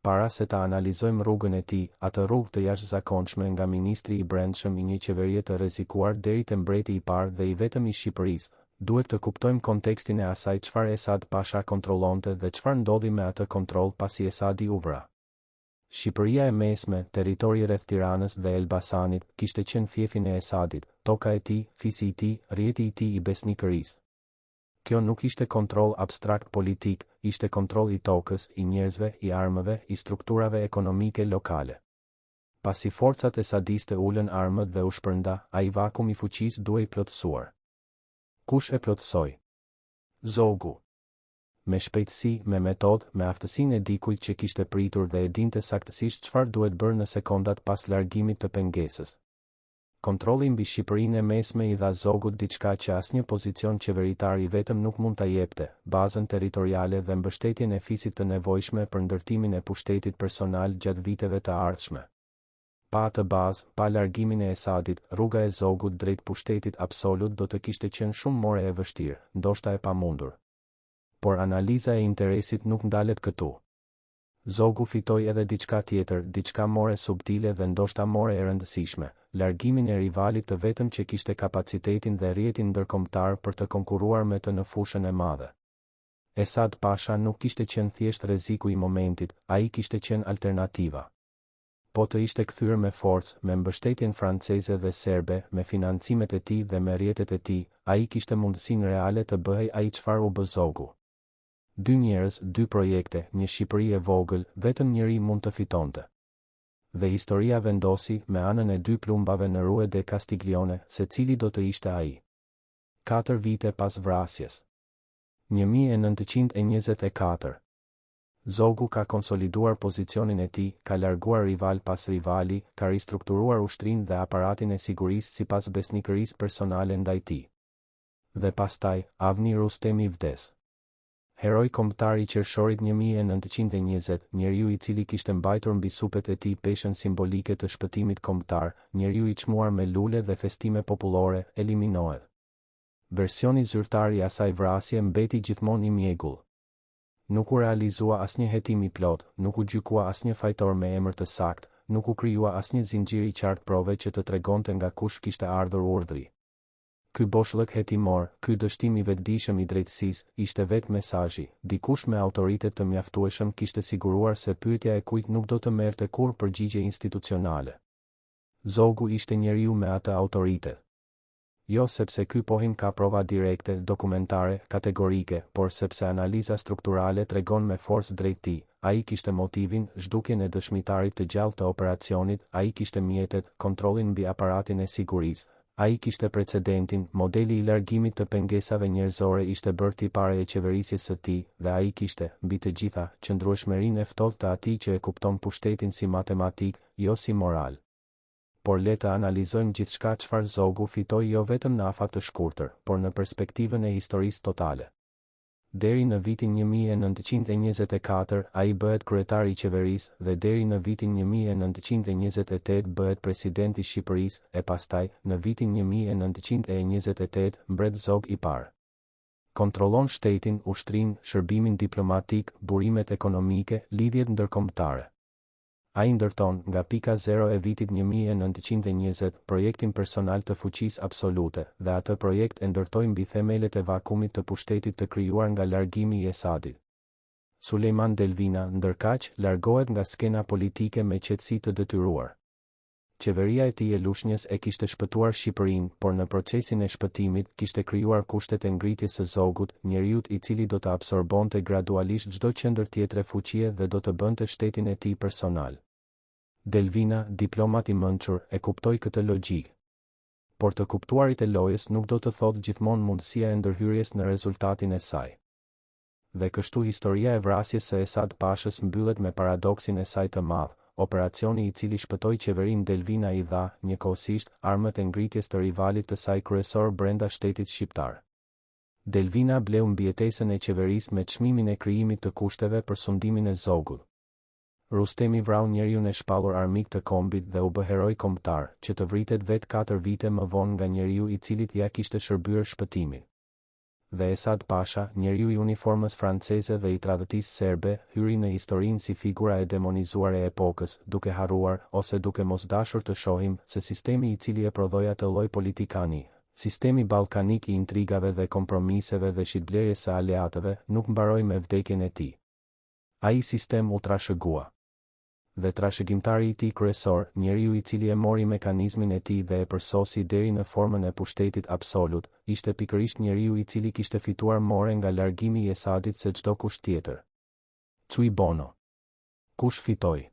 Para se ta analizojmë rrugën e tij, atë rrugë të jashtëzakonshme nga ministri i brendshëm i një qeverie të rrezikuar deri te mbreti i parë dhe i vetëm i Shqipërisë, duhet të kuptojmë kontekstin e asaj çfarë Esad Pasha kontrollonte dhe çfarë ndodhi me atë kontroll pasi Esadi u vra. Shqipëria e mesme, territori rreth Tiranës dhe Elbasanit, kishte qenë fiefin e Esadit, toka e tij, fisi i tij, rrjeti i tij i besnikërisë. Kjo nuk ishte kontroll abstrakt politik, ishte kontroll i tokës, i njerëzve, i armëve, i strukturave ekonomike lokale. Pasi forcat esadiste ulën armët dhe u shpërnda, ai vakum i fuqisë duhej plotësuar. Kush e plotësoi? Zogu. Me shpejtësi, me metodë, me aftësinë e dikujt që kishte pritur dhe e dinte saktësisht çfarë duhet bërë në sekondat pas largimit të pengesës. Kontrolli mbi Shqipërinë e mesme i dha Zogut diçka që asnjë pozicion qeveritar i vetëm nuk mund ta jepte, bazën territoriale dhe mbështetjen e fisit të nevojshme për ndërtimin e pushtetit personal gjatë viteve të ardhshme. Pa atë bazë, pa largimin e Esadit, rruga e Zogut drejt pushtetit absolut do të kishte qenë shumë more e vështirë, ndoshta e pamundur. Por analiza e interesit nuk ndalet këtu. Zogu fitoi edhe diçka tjetër, diçka more subtile dhe ndoshta more e rëndësishme, largimin e rivalit të vetëm që kishte kapacitetin dhe rrjetin ndërkombëtar për të konkurruar me të në fushën e madhe. Esad Pasha nuk kishte qenë thjesht rreziku i momentit, ai kishte qenë alternativa. Po të ishte kthyer me forcë, me mbështetjen franceze dhe serbe, me financimet e tij dhe me rrjetet e tij, ai kishte mundësinë reale të bëhej ai çfarë u bë Zogu. 2 njerëz, 2 projekte, një Shqipëri e vogël, vetëm njëri mund të fitonte. Dhe historia vendosi, me anën e 2 plumbave në Rue de Castiglione, se cili do të ishte ai. 4 vite pas vrasjes. 1924. Zogu ka konsoliduar pozicionin e tij, ka larguar rival pas rivali, ka ristrukturuar ushtrinë dhe aparatin e sigurisë sipas besnikërisë personale ndaj tij. Dhe pastaj, Avni Rustemi vdes. Heroj kombëtar i qershorit 1920, njeriu i cili kishte mbajtur mbi supet e tij peshën simbolike të shpëtimit kombëtar, njeriu i çmuar me lule dhe festime popullore, eliminohet. Versioni zyrtar i asaj vrasje mbeti gjithmonë i mjegull. Nuk u realizua asnjë hetim i plot, nuk u gjykua asnjë fajtor me emër të saktë, nuk u krijua asnjë zinxhir i qartë prove që të tregonte nga kush kishte ardhur urdhri. Ky boshllëk hetimor, ky dështim i vetëdijshëm i drejtësisë, ishte vetë mesazhi, dikush me autoritet të mjaftueshëm kishte siguruar se pyetja e kujt nuk do të merrte kurrë përgjigje institucionale. Zogu ishte njeriu me atë autoritet. Jo sepse ky pohim ka prova direkte, dokumentare, kategorike, por sepse analiza strukturale tregon me forcë drejt tij. Ai kishte motivin, zhdukjen e dëshmitarit të gjallë të operacionit, ai kishte mjetet, kontrollin mbi aparatin e sigurisë. Ai kishte precedentin, modeli i largimit të pengesave njerëzore ishte bërë tipare e qeverisjes së tij, dhe ai kishte, mbi të gjitha, qëndrueshmërinë e ftohtë të atij që e kupton pushtetin si matematik, jo si moral. Por le të analizojmë gjithçka çfarë Zogu fitoi jo vetëm në afat të shkurtër, por në perspektivën e historisë totale. Deri në vitin 1924 ai bëhet kryetar i qeverisë dhe deri në vitin 1928 bëhet presidenti i Shqipërisë e pastaj në vitin 1928 mbret zog i parë. Kontrollon shtetin, ushtrinë, shërbimin diplomatik, burimet ekonomike, lidhjet ndërkombëtare. Ai ndërton nga pika 0 e vitit 1920 projektin personal të fuqisë absolute dhe atë projekt e ndërtoi mbi themelet e vakumit të pushtetit të krijuar nga largimi i Esadit. Sulejman Delvina ndërkaq largohet nga skena politike me qetësi të detyruar. Qeveria e tij e lushnjës e kishte shpëtuar Shqipërinë, por në procesin e shpëtimit kishte krijuar kushtet e ngritjes së zogut, njeriut i cili do të absorbonte gradualisht çdo qendër tjetre fuqie dhe do të bënte shtetin e tij personal. Delvina, diplomat i mençur, e kuptoi këtë logjikë. Por të kuptuarit e lojës nuk do të thotë gjithmonë mundësia e ndërhyrjes në rezultatin e saj. Dhe kështu historia e vrasjes së Esad Pashës mbyllet me paradoksin e saj të madh. Operacioni i cili shpëtoi qeverinë Delvina i dha, njëkohësisht, armët e ngritjes të rivalit të saj kryesor brenda shtetit shqiptar. Delvina bleu mbijetesën e qeverisë me çmimin e krijimit të kushteve për sundimin e zogut. Rustemi vrau njeriun e shpallur armik të kombit dhe u bë heroj kombëtar, që të vritet vetë 4 vite më vonë nga njeriu i cilit ja kishte shërbyer shpëtimin. Dhe Esad Pasha, njeriu i uniformës franceze dhe i tradhtisë serbe, hyri në historinë si figura e demonizuar e epokës, duke harruar ose duke mos dashur të shohim se sistemi i cili e prodhoi atë lloj politikani, sistemi ballkanik i intrigave dhe kompromiseve dhe shitblerjes së aleatëve, nuk mbaroi me vdekjen e tij. Ai sistem u trashëgua. Dhe trashëgimtari i tij kryesor, njeriu i cili e mori mekanizmin e tij dhe e përsosi deri në formën e pushtetit absolut, ishte pikërisht njeriu i cili kishte fituar more nga largimi i Esadit se çdo kusht tjetër. Cui bono? Kush fitoi?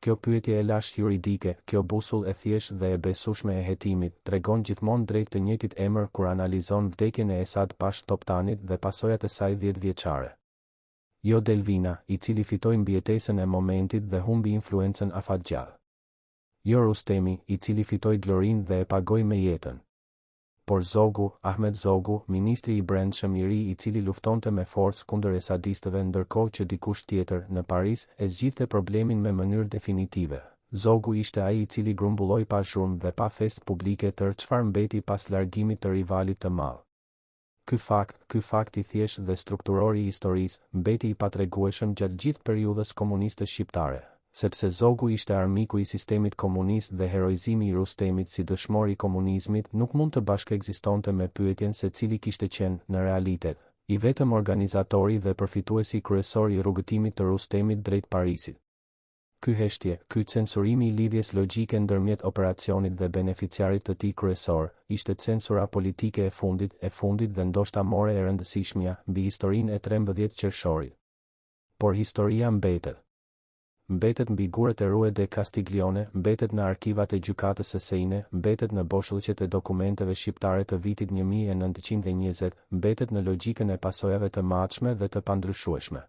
Kjo pyetje e lashtë juridike, kjo busull e thjeshtë dhe e besueshme e hetimit, tregon gjithmonë drejt të njëjtit emër kur analizon vdekjen e Esad Pash Toptanit dhe pasojat e saj 10 vjeçare. Jo Delvina, i cili fitoi mbijetesën e momentit dhe humbi influencën afatgjallë. Jo Rustemi, i cili fitoi glorinë dhe e pagoi me jetën. Por Zogu, Ahmet Zogu, ministri i brendshëm i ri i cili luftonte me forcë kundër esadistëve ndërkohë që dikush tjetër në Paris e zgjidhte problemin me mënyrë definitive. Zogu ishte ai i cili grumbulloi pa zhurmë dhe pa festë publike tërë çfarë mbeti pas largimit të rivalit të madh. Ky fakt i thjeshtë dhe strukturor i historisë, mbeti i patregueshëm gjatë gjithë periudhës komuniste shqiptare, sepse Zogu ishte armiku i sistemit komunist dhe heroizimi i Rustemit si dëshmor i komunizmit nuk mund të bashkëekzistonte me pyetjen se cili kishte qenë, në realitet, i vetëm organizatori dhe përfituesi kryesor i rrugëtimit të Rustemit drejt Parisit. Ky heshtje, ky censurimi i lidhjes logjike ndërmjet operacionit dhe beneficiarit të tij kryesor, ishte censura politike e fundit dhe ndoshta more e rëndësishmja mbi historinë e 13 qershorit. Por historia mbetet. Mbetet mbi gurët e Rue de Castiglione, mbetet në arkivat e gjykatës së Seine, mbetet në boshllëqet e dokumenteve shqiptare të vitit 1920, mbetet në logjikën e pasojave të matshme dhe të pandryshueshme.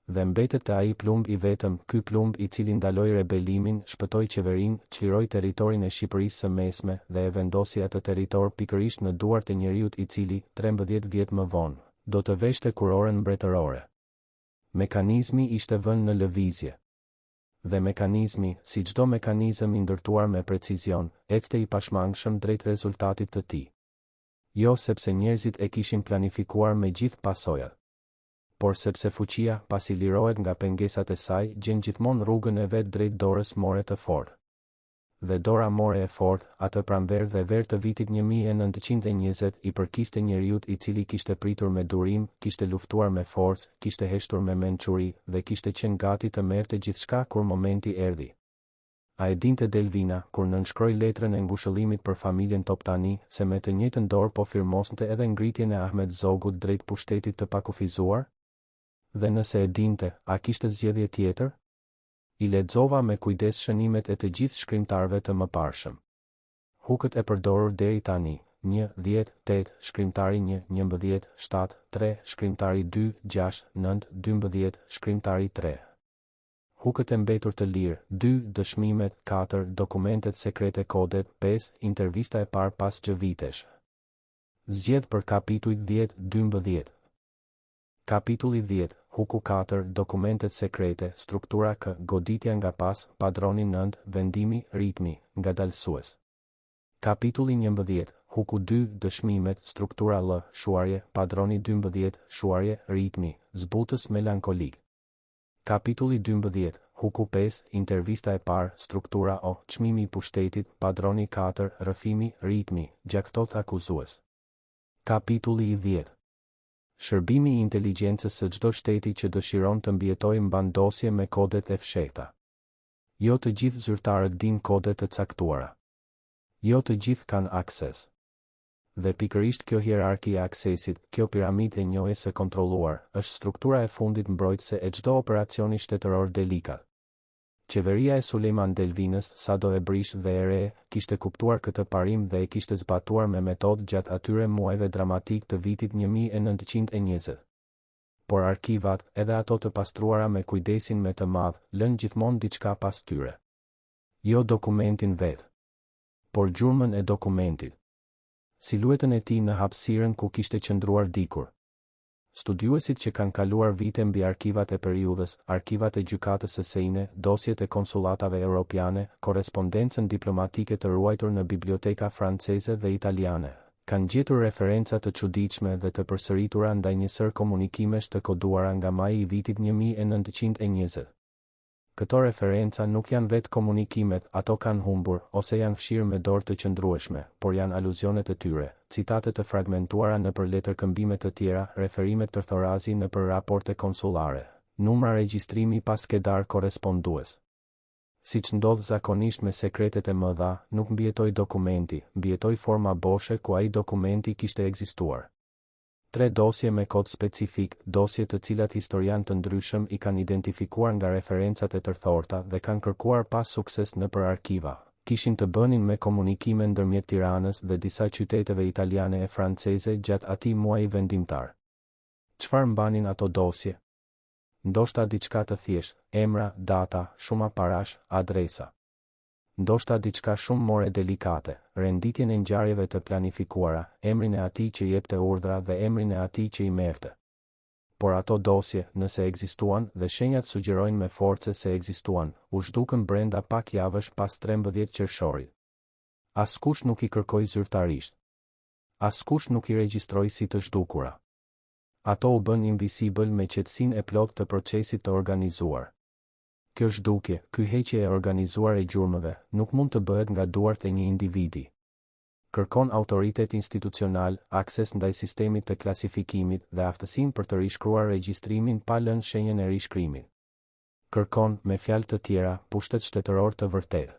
Dhe mbetet te ai plumb i vetëm, ky plumb i cili ndaloi rebelimin, shpëtoi qeverinë, çliroi territorin e Shqipërisë së Mesme dhe e vendosi atë territor pikërisht në duart e njeriut i cili, 13 vjet më vonë, do të veshte kurorën mbretërore. Mekanizmi ishte vënë në lëvizje. Dhe mekanizmi, si çdo mekanizëm i ndërtuar me precizion, ecte i pashmangshëm drejt rezultatit të tij. Jo sepse njerëzit e kishin planifikuar me gjithë pasojat, por sepse fuqia, pasi lirohet nga pengesat e saj, gjen gjithmonë rrugën e vet drejt dorës more të fortë. Dhe dora more e fortë, atë pranverë dhe verë të vitit 1920, i përkiste njeriut i cili kishte pritur me durim, kishte luftuar me forcë, kishte heshtur me mençuri dhe kishte qenë gati të merrte gjithçka kur momenti erdhi. A e dinte Delvina, kur nënshkroi letrën e ngushëllimit për familjen Toptani, se me të njëjtën dorë po firmosnte edhe ngritjen e Ahmet Zogut drejt pushtetit të pakufizuar? Dhe nëse e dinte, a kishte zgjedhje tjetër? I lexova me kujdes shënimet e të gjithë shkrimtarëve të mëparshëm. Hukët e përdorur deri tani: 1, 10, 8, shkrimtari 1, 11, 7, 3, shkrimtari 2, 6, 9, 12, shkrimtari 3. Hukët e mbetur të lirë: 2, dëshmimet, 4, dokumentet sekrete, kodet, 5, intervista e parë pas 6 vitesh. Zgjedh për kapitujt 10, 12. Kapitulli 10, Huku 4, Dokumentet sekrete, struktura K, goditja nga pas, padroni 9, vendimi, ritmi, ngadalësues. Kapitulli 11, Huku 2, dëshmimet, struktura L, shuarje, padroni 12, shuarje, ritmi, zbutës melankolik. Kapitulli 12, Huku 5, intervista e parë, struktura O, çmimi i pushtetit, padroni 4, rrëfimi, ritmi, gjaktot akuzues. Kapitulli 10. Shërbimi i inteligjencës së çdo shteti që dëshiron të mbijetojë mban dosje me kodet e fshehta. Jo të gjithë zyrtarët dinë kodet të caktuara. Jo të gjithë kanë akses. Dhe pikërisht kjo hierarki e aksesit, kjo piramidë e njohjes së kontrolluar, është struktura e fundit mbrojtëse e çdo operacioni shtetëror delikat. Qeveria e Sulejman Delvinës, sado e brish dhe e re, kishte kuptuar këtë parim dhe e kishte zbatuar me metodë gjatë atyre muajve dramatik të vitit 1920. Por arkivat, edhe ato të pastruara me kujdesin me të madh, lën gjithmonë diçka pas tyre. Jo dokumentin vetë, por gjurmën e dokumentit. Siluetën e tij në hapësirën ku kishte qëndruar dikur. Studiuesit që kanë kaluar vite mbi arkivat e periudhës, arkivat e gjykatës së Sejne, dosjet e konsullatave europiane, korrespondencën diplomatike të ruajtur në biblioteka franceze dhe italiane, kanë gjetur referenca të çuditshme dhe të përsëritura ndaj njësër komunikimesh të koduara nga maji i vitit 1920. Këto referenca nuk janë vetë komunikimet, ato kanë humbur, ose janë fshirë me dorë të qëndrueshme, por janë aluzionet e tyre, citate të fragmentuara në për letërkëmbime të tjera, referimet të thorazi në për raporte konsulare, numra regjistrimi pas skedar korrespondues. Siç ndodh zakonisht me sekretet e mëdha, nuk mbijetoi dokumenti, mbijetoi forma boshe ku ai dokumenti kishte ekzistuar. 3 dosje me kod specifik, dosje të cilat historian të ndryshëm i kanë identifikuar nga referencat e tërthorta dhe kanë kërkuar pas sukses në për arkiva, kishin të bënin me komunikime ndërmjet Tiranës dhe disa qyteteve italiane e franceze gjatë atij muaji vendimtar. Çfarë mbanin ato dosje? Ndoshta diçka të thjeshtë, emra, data, shuma parash, adresa. Ndoshta diçka shumë more delikate, renditjen e ngjarjeve të planifikuara, emrin e atij që jepte urdhra dhe emrin e atij që i merrte. Por ato dosje, nëse ekzistuan dhe shenjat sugjerojnë me forcë se ekzistuan, u zhdukën brenda pak javësh pas 13 qershorit. Askush nuk i kërkoi zyrtarisht. Askush nuk i regjistroi si të zhdukura. Ato u bën invisible me qetësinë e plotë të procesit të organizuar. Kjo zhdukje, ky heqje e organizuar e gjurmëve, nuk mund të bëhet nga duart e një individi. Kërkon autoritet institucional, akses ndaj sistemit të klasifikimit dhe aftësinë për të rishkruar regjistrimin pa lënë shenjën e rishkrimit. Kërkon, me fjalë të tjera, pushtet shtetëror të vërtetë.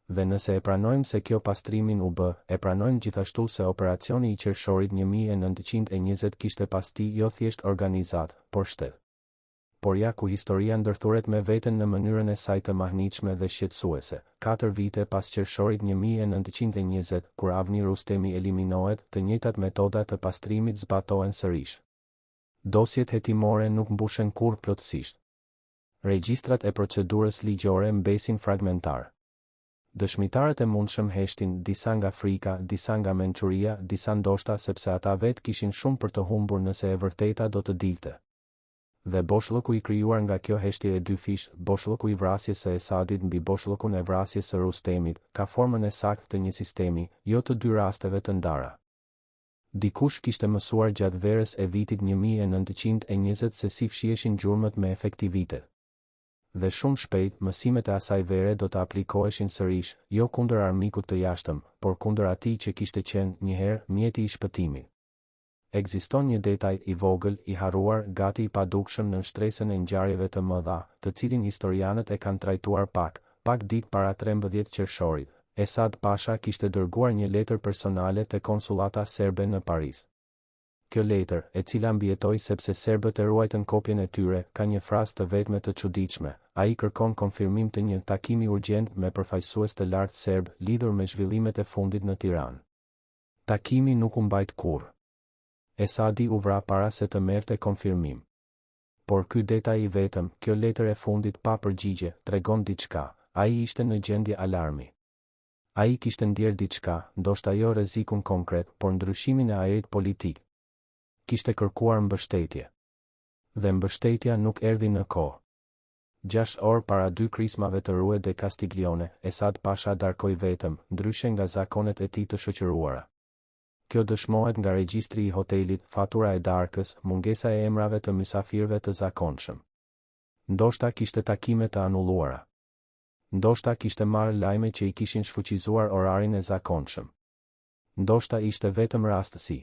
Dhe nëse e pranojmë se kjo pastrimin u bë, e pranojmë gjithashtu se operacioni i qershorit 1920 kishte pasti jo thjesht organizat, por shtet. Por ja ku historia ndërthuret me veten në mënyrën e saj të mahnitshme dhe shqetësuese. 4 vite pas qershorit 1920, kur Avni Rustemi eliminohet, të njëjtat metoda të pastrimit zbatohen sërish. Dosjet hetimore nuk mbushen kurrë plotësisht. Regjistrat e procedurës ligjore mbesin fragmentar. Dëshmitarët e mundshëm heshtin, disa nga Frika, disa nga Mençuria, disa ndoshta sepse ata vetë kishin shumë për të humbur nëse e vërteta do të dilte. Dhe boshllëku i krijuar nga kjo heshtje e dy fish, boshllëku i vrasjes së Esadit mbi boshllëkun e vrasjes së Rustemit, ka formën e saktë të një sistemi, jo të dy rasteve të ndara. Dikush kishte mësuar gjatë verës e vitit 1920 se si fshieshin gjurmët me efektivitet. Dhe shumë shpejt, mësimet e asaj vere do të aplikoheshin sërish, jo kundër armikut të jashtëm, por kundër atij që kishte qenë njëherë mjeti i shpëtimit. Ekziston një detaj i vogël, i harruar, gati i padukshëm në shtresën e ngjarjeve të mëdha, të cilin historianët e kanë trajtuar pak ditë para 13 qershorit. Esad Pasha kishte dërguar një letër personale te konsullata serbe në Paris. Kjo letër, e cila mbijetoi sepse serbët e ruajtën kopjen e tyre, ka një frazë të vetme të çuditshme. Ai kërkon konfirmim të një takimi urgjent me përfaqësues të lartë serb lidhur me zhvillimet e fundit në Tiranë. Takimi nuk u mbajt kurrë. Esadi u vra para se të merrte konfirmim. Por ky detaj i vetëm, kjo letër e fundit pa përgjigje, tregon diçka. Ai ishte në gjendje alarmi. Ai kishte ndier diçka, ndoshta jo rrezikun konkret, por ndryshimin e ajrit politik. Kishte kërkuar mbështetje. Dhe mbështetja nuk erdhi në kohë. 6 orë para 2 krismave të Rue de Castiglione, Esad Pasha darkoi vetëm, ndryshe nga zakonet e tij të shoqëruara. Kjo dëshmohet nga regjistri i hotelit, fatura e darkës, mungesa e emrave të mysafirëve të zakonshëm. Ndoshta kishte takime të anulluara. Ndoshta kishte marrë lajme që i kishin shfuqizuar orarin e zakonshëm. Ndoshta ishte vetëm rastësi.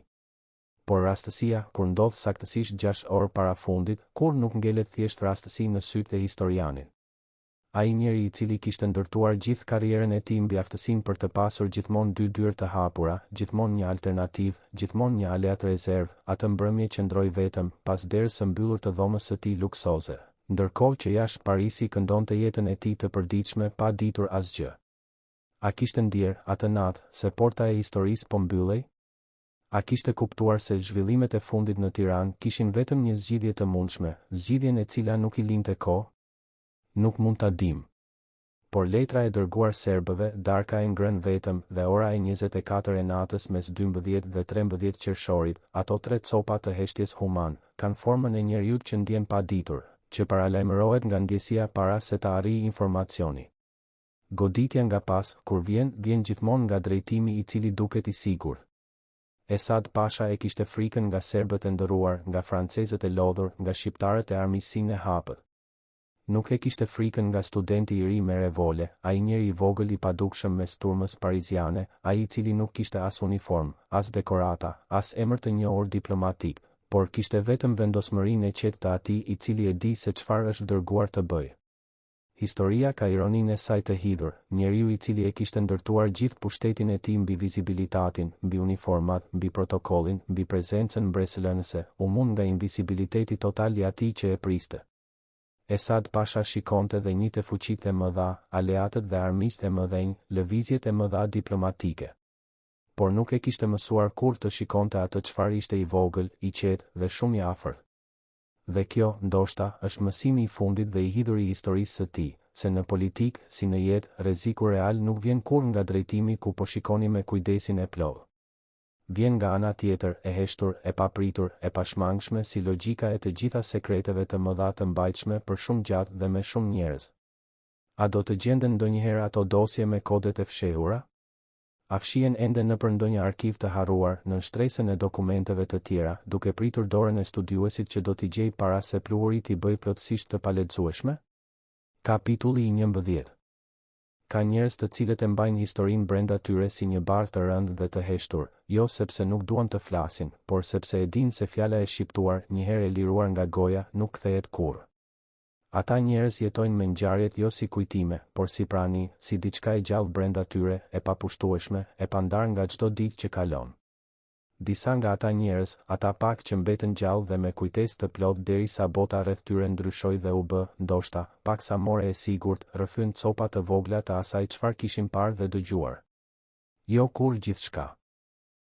Por rastësia, kur ndodh saktësisht 6 orë para fundit, kur nuk ngelet thjesht rastësi në sytë e historianit. Ai njeri i cili kishte ndërtuar gjithë karrierën e tij mbi aftësinë për të pasur gjithmonë 2 dyrë të hapura, gjithmonë një alternativë, gjithmonë një aleat rezervë, atë mbrëmje qëndroi vetëm pas derës së mbyllur të dhomës së tij luksoze, ndërkohë që jashtë Parisi këndonte jetën e tij të përditshme pa ditur asgjë. A kishte ndier atë natë se porta e historisë po mbyllej? A kishte kuptuar se zhvillimet e fundit në Tiranë kishin vetëm një zgjidhje të mundshme, zgjidhjen e cila nuk i linte kohë? Nuk mund ta dim. Por letra e dërguar serbëve, darka e ngrënë vetëm dhe ora e 24 e natës mes 12 dhe 13 qershorit, ato 3 copa të heshtjes human, kanë formën e njeriut që ndjen pa ditur, që paralajmërohet nga ndjesia para se të arrijë informacioni. Goditja nga pas, kur vjen gjithmonë nga drejtimi i cili duket i sigurt. Esad Pasha e kishte frikën nga serbët e ndëruar, nga francezët e lodhur, nga shqiptarët e armiqsinë e hapët. Nuk e kishte frikën nga studenti i ri me revole, ai njeri i vogël i padukshëm mes turmës pariziane, ai i cili nuk kishte as uniform, as dekorata, as emër të njohur diplomatik, por kishte vetëm vendosmërinë e qetë të atij i cili e di se çfarë është dërguar të bëjë. Historia ka ironinë e saj të hidhur, njeriu i cili e kishte ndërtuar gjithë pushtetin e tij mbi vizibilitatin, mbi uniformat, mbi protokollin, mbi prezencën mbresëlënëse, u mund nga invisibiliteti total i atij që e priste. Esad Pasha shikonte dhe njihte fuqitë e mëdha, aleatët dhe armiqtë e mëdhenj, lëvizjet e mëdha diplomatike. Por nuk e kishte mësuar kur të shikonte atë çfarë ishte i vogël, i qetë dhe shumë i afërt. Dhe kjo, ndoshta, është mësimi i fundit dhe i hidhur i historisë së tij, se në politikë, si në jetë, rreziku real nuk vjen kurrë nga drejtimi ku po shikoni me kujdesin e plotë. Vjen nga ana tjetër, e heshtur, e papritur, e pashmangshme si logjika e të gjitha sekreteve të mëdha të mbajtshme për shumë gjatë dhe me shumë njerëz. A do të gjenden ndonjëherë ato dosje me kodet e fshehura? A fshihen ende nëpër ndonjë arkiv të harruar, në shtresën e dokumenteve të tjera, duke pritur dorën e studiuesit që do t'i gjej para se pluhuri t'i bëj plotësisht të palexueshme? Kapitulli i 11. Ka njerëz të cilët e mbajnë historinë brenda tyre si një barë të rëndë dhe të heshtur, jo sepse nuk duan të flasin, por sepse e dinë se fjala e shqiptuar, një herë e liruar nga goja, nuk kthehet kurrë. Ata njerëz jetojnë me ngjarjet jo si kujtime, por si prani, si diçka e gjallë brenda tyre, e papushtueshme, e pandar nga çdo ditë që kalon. Disa nga ata njerëz, ata pak që mbetën gjallë dhe me kujtesë të plotë derisa bota rreth tyre ndryshoi dhe u bë, ndoshta, paksa more e sigurt, rrëfyn copa të vogla të asaj çfarë kishin parë dhe dëgjuar. Jo kur gjithçka,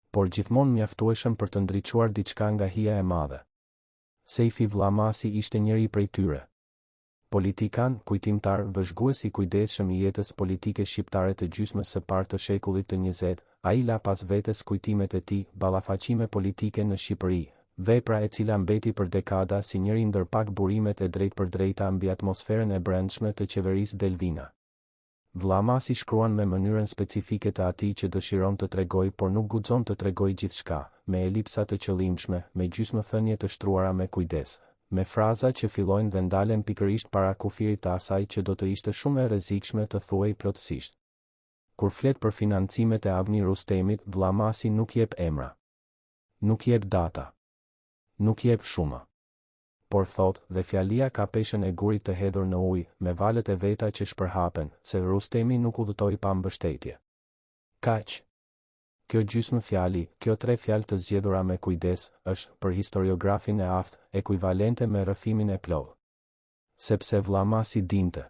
por gjithmonë mjaftueshëm për të ndriçuar diçka nga hija e madhe. Sejfi Vllamasi ishte njëri prej tyre. Politikan, kujtimtar, vëzhgues i kujdesshëm i jetës politike shqiptare të gjysmës së parë të shekullit të 20, ai la pas vetes kujtimet e tij, ballafaqime politike në Shqipëri, vepra e cila mbeti për dekada si njëri ndër pak burimet e drejtpërdrejta mbi atmosferën e brendshme të qeverisë Delvina. Vllamasi shkruan me mënyrën specifike të atij që dëshiron të tregoj por nuk guxon të tregoj gjithçka, me elipsa të qëllimshme, me gjysmëthënie të shtruara me kujdes, me fraza që fillojnë dhe ndalen pikërisht para kufirit të asaj që do të ishte shumë e rrezikshme të thuhej plotësisht. Kur flet për financimet e Avni Rustemit, Vllamasi nuk jep emra, nuk jep data, nuk jep shuma. Por thot, dhe fjalia ka peshën e gurit të hedhur në ujë, me valët e veta që shpërhapen, se Rustemi nuk udhëtoi pa mbështetje. Kaq. Kjo gjysmë fjali, kjo 3 fjalë të zgjedhura me kujdes, është, për historiografin e aftë, ekuivalente me rrëfimin e plotë. Sepse Vllamasi dinte.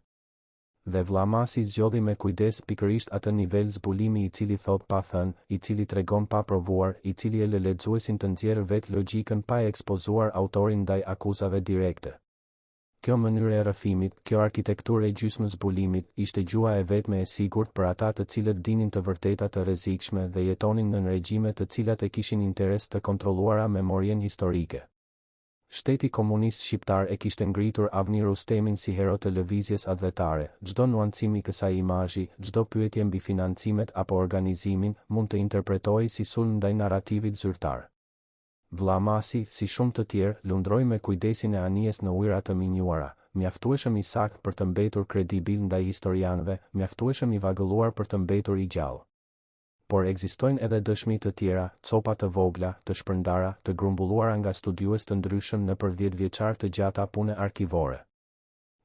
Dhe Vllamasi zgjodhi me kujdes pikërisht atë nivel zbulimi i cili thot pa thënë, i cili tregon pa provuar, i cili e lë lexuesin të nxjerrë vetë logjikën pa e ekspozuar autorin ndaj akuzave direkte. Kjo mënyrë e rrëfimit, kjo arkitekturë e gjysmës zbulimit, ishte gjua e vetme e sigurt për ata të cilët dinin të vërteta të rrezikshme dhe jetonin në regjime të cilat e kishin interes të kontrolluara memorien historike. Shteti komunist shqiptar e kishte ngritur Avni Rustemin si hero të lëvizjes adhetare. Çdo nuancim i kësaj imazhi, çdo pyetje mbi financimet apo organizimin mund të interpretohej si sulm ndaj narrativit zyrtar. Vlla Masi, si shumë të tjerë, lundroi me kujdesin e anijes në ujëra të minjuara, mjaftueshëm i sakt për të mbetur kredibil ndaj historianëve, mjaftueshëm i vagëlluar për të mbetur i gjallë. Por ekzistojnë edhe dëshmi të tjera, copa të vogla, të shpërndara, të grumbulluara nga studiues të ndryshëm në për 10 vjeçar të gjata pune arkivore.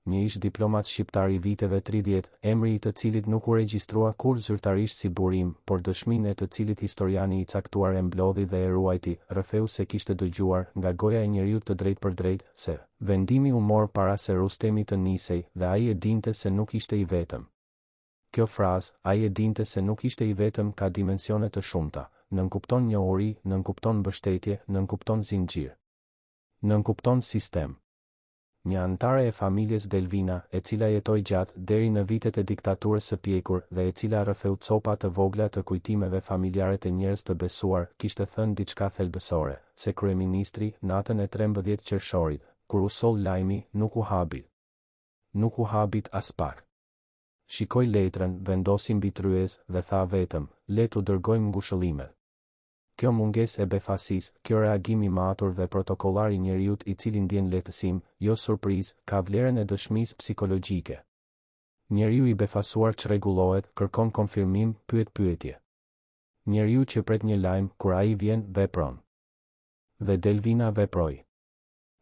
Një ish diplomat shqiptar i viteve 30, emri i të cilit nuk u regjistrua kur zyrtarisht si burim, por dëshminë e të cilit historiani i caktuar e mblodhi dhe e ruajti, rrëfeu se kishte dëgjuar nga goja e njeriut të drejtpërdrejtë se vendimi u mor para se Rustemi të nisej dhe ai e dinte se nuk ishte i vetëm. Kjo frazë, ai e dinte se nuk ishte i vetëm, ka dimensione të shumta, nënkupton njohuri, nënkupton mbështetje, nënkupton zinxhir, nënkupton sistem. Një anëtare e familjes Delvina, e cila jetoi gjatë deri në vitet e diktaturës së pjekur dhe e cila rrëfeu copa të vogla të kujtimeve familjare të njerëz të besuar, kishte thënë diçka thelbësore, se kryeministri, natën e 13 qershorit, kur u soll lajmi, nuk u habit. Nuk u habit as pak. Shikoi letrën, vendosi mbi tryez dhe tha vetëm, le t'u dërgojmë ngushëllimet. Kjo mungesë e befasisë, kjo reagim i matur dhe protokollar i njeriut i cili ndjen lehtësim, jo surprizë, ka vlerën e dëshmisë psikologjike. Njeriu i befasuar çrregullohet, kërkon konfirmim, pyet pyetje. Njeriu që pret një lajm, kur ai vjen, vepron. Dhe Delvina veproi.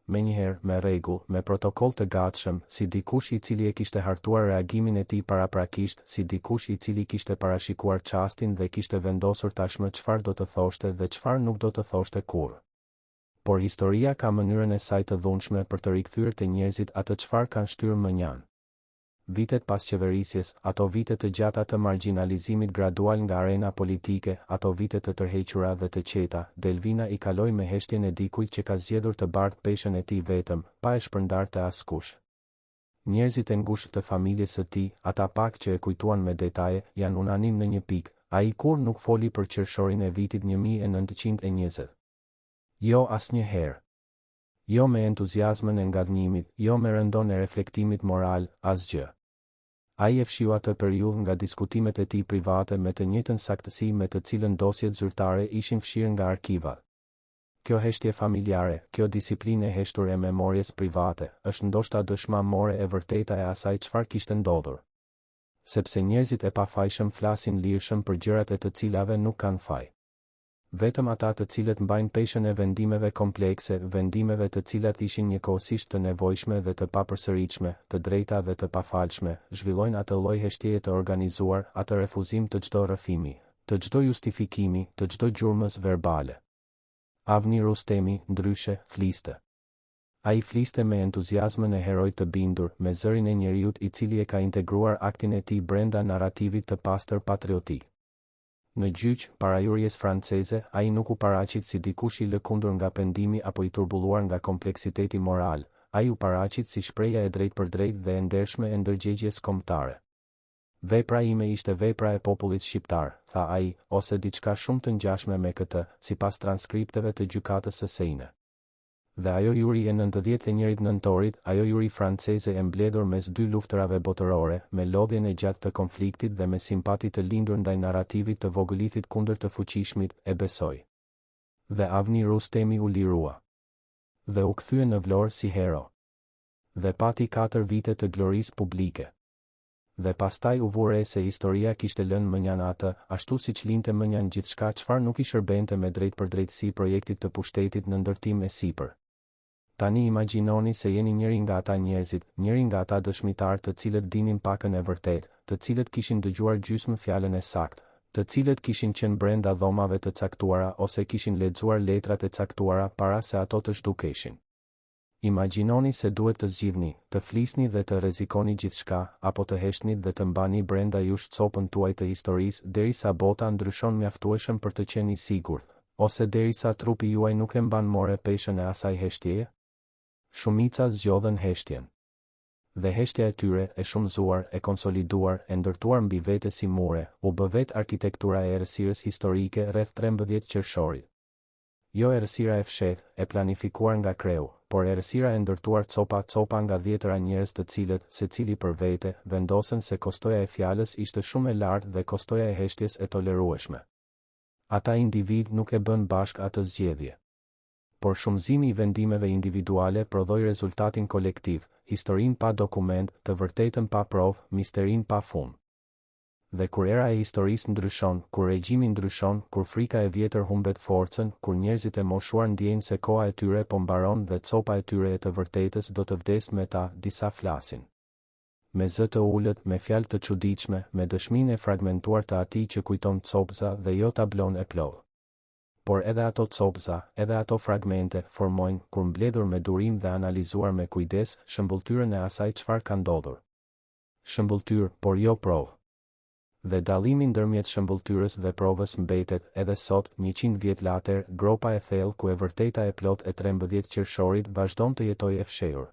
Menjëherë, me rregull, me protokoll të gatshëm, si dikush i cili e kishte hartuar reagimin e tij paraprakisht, si dikush i cili kishte parashikuar çastin dhe kishte vendosur tashmë çfarë do të thoshte dhe çfarë nuk do të thoshte kurrë. Por historia ka mënyrën e saj të dhunshme për të rikthyer te njerëzit atë çfarë kanë shtyrë mënjan. Vitet pas qeverisjes, ato vite të gjata të marginalizimit gradual nga arena politike, ato vite të tërhequra dhe të qeta, Delvina i kaloi me heshtjen e dikujt që ka zgjedhur të bardh peshën e tij vetëm, pa e shpërndar të askush. Njerëzit e ngushtë të familjes së tij, ata pak që e kujtuan me detaje, janë unanim në një pikë, ai kur nuk foli për qershorin e vitit 1920. Jo asnjëherë. Jo me entuziazmën e ngadhnimit, jo me rëndon e reflektimit moral, asgjë. Ai e fshiu atë periudhë nga diskutimet e tij private me të njëjtën saktësi me të cilën dosjet zyrtare ishin fshirë nga arkivat. Kjo heshtje familjare, kjo disiplinë e heshtur e memorjes private, është ndoshta dëshmamore e vërteta e asaj çfarë kishte ndodhur. Sepse njerëzit e pafajshëm flasin lirshëm për gjërat e të cilave nuk kanë faj. Vetëm ata të cilët mbajnë peshën e vendimeve komplekse, vendimeve të cilat ishin njëkohësisht të nevojshme dhe të papërsëritshme, të drejta dhe të pafalshme, zhvillojnë atë lloj heshtjeje të organizuar, atë refuzim të çdo rrëfimi, të çdo justifikimi, të çdo gjurmës verbale. Avni Rustemi, ndryshe, fliste. Ai fliste me entuziazmën e herojt të bindur, me zërin e njeriut i cili e ka integruar aktin e tij brenda narrativit të pastër patriotik. Në gjyq, parajurjes franceze, ai nuk u paraqit si dikush i lëkundur nga pendimi apo i turbulluar nga kompleksiteti moral, ai u paraqit si shprehja e drejtpërdrejtë dhe e ndershme e ndërgjegjes kombëtare. Vepra ime ishte vepra e popullit shqiptar, tha ai, ose diçka shumë të ngjashme me këtë, sipas transkripteve të gjykatës së Sejne. Dhe ajo juri e 91 nëntorit, ajo juri franceze e mbledhur mes dy luftërave botërore, me lodhjen e gjatë të konfliktit dhe me simpati të lindur ndaj narrativit të vogëlitit kundër të fuqishmit, e besoi. Dhe Avni Rustemi u lirua. Dhe u kthye në Vlorë si hero. Dhe pati 4 vite të glorisë publike. Dhe pastaj u vure se historia kishte lënë mënjan atë, ashtu siç linte mënjan gjithçka çfarë nuk i shërbente me drejtpërdrejtësi projektit të pushtetit në ndërtim e sipër. Tani imagjinoni se jeni njëri nga ata njerëzit, njëri nga ata dëshmitar të cilët dinin pakën e vërtet, të cilët kishin dëgjuar gjysmë fjalën e saktë, të cilët kishin qenë brenda dhomave të caktuara ose kishin lexuar letrat e caktuara para se ato të zhdukeshin. Imagjinoni se duhet të zgjidhni, të flisni dhe të rrezikoni gjithçka, apo të heshtni dhe të mbani brenda jush copën tuaj të historisë derisa bota ndryshon mjaftueshëm për të qenë i sigurt, ose derisa trupi juaj nuk e mban more peshën e asaj heshtjeje? Shumica zgjodhen heshtjen. Dhe heshtja e tyre, e shumëzuar, e konsoliduar, e ndërtuar mbi vete si mure, u bë vetë arkitektura e errësirës historike rreth 13 qershorit. Jo errësira e fshehtë, e planifikuar nga kreu, por errësira e ndërtuar copa nga dhjetëra njerëz të cilët, secili për vete, vendosen se kostoja e fjalës ishte shumë e lartë dhe kostoja e heshtjes e tolerueshme. Ata individ nuk e bën bashk atë zgjedhje. Por shumëzimi i vendimeve individuale prodhoi rezultatin kolektiv, historinë pa dokument, të vërtetën pa provë, misterinë pa fund. Dhe kur era e historisë ndryshon, kur regjimi ndryshon, kur frika e vjetër humbet forcën, kur njerëzit e moshuar ndjejnë se koha e tyre po mbaron dhe copa e tyre e të vërtetës do të vdes me ta, disa flasin. Me zë të ulët, me fjalë të çuditshme, me dëshminë e fragmentuar të atij që kujton copza dhe jo tablon e plotë. Por edhe ato copza, edhe ato fragmente, formojnë, kur mbledhur me durim dhe analizuar me kujdes, shëmbulltyrën e asaj çfarë ka ndodhur. Shëmbulltyrë, por jo provë. Dhe dallimi ndërmjet shëmbulltyrës dhe provës mbetet, edhe sot, 100 vjet later, gropa e thellë ku e vërteta e plot e 13 qershorit vazhdon të jetojë e fshehur.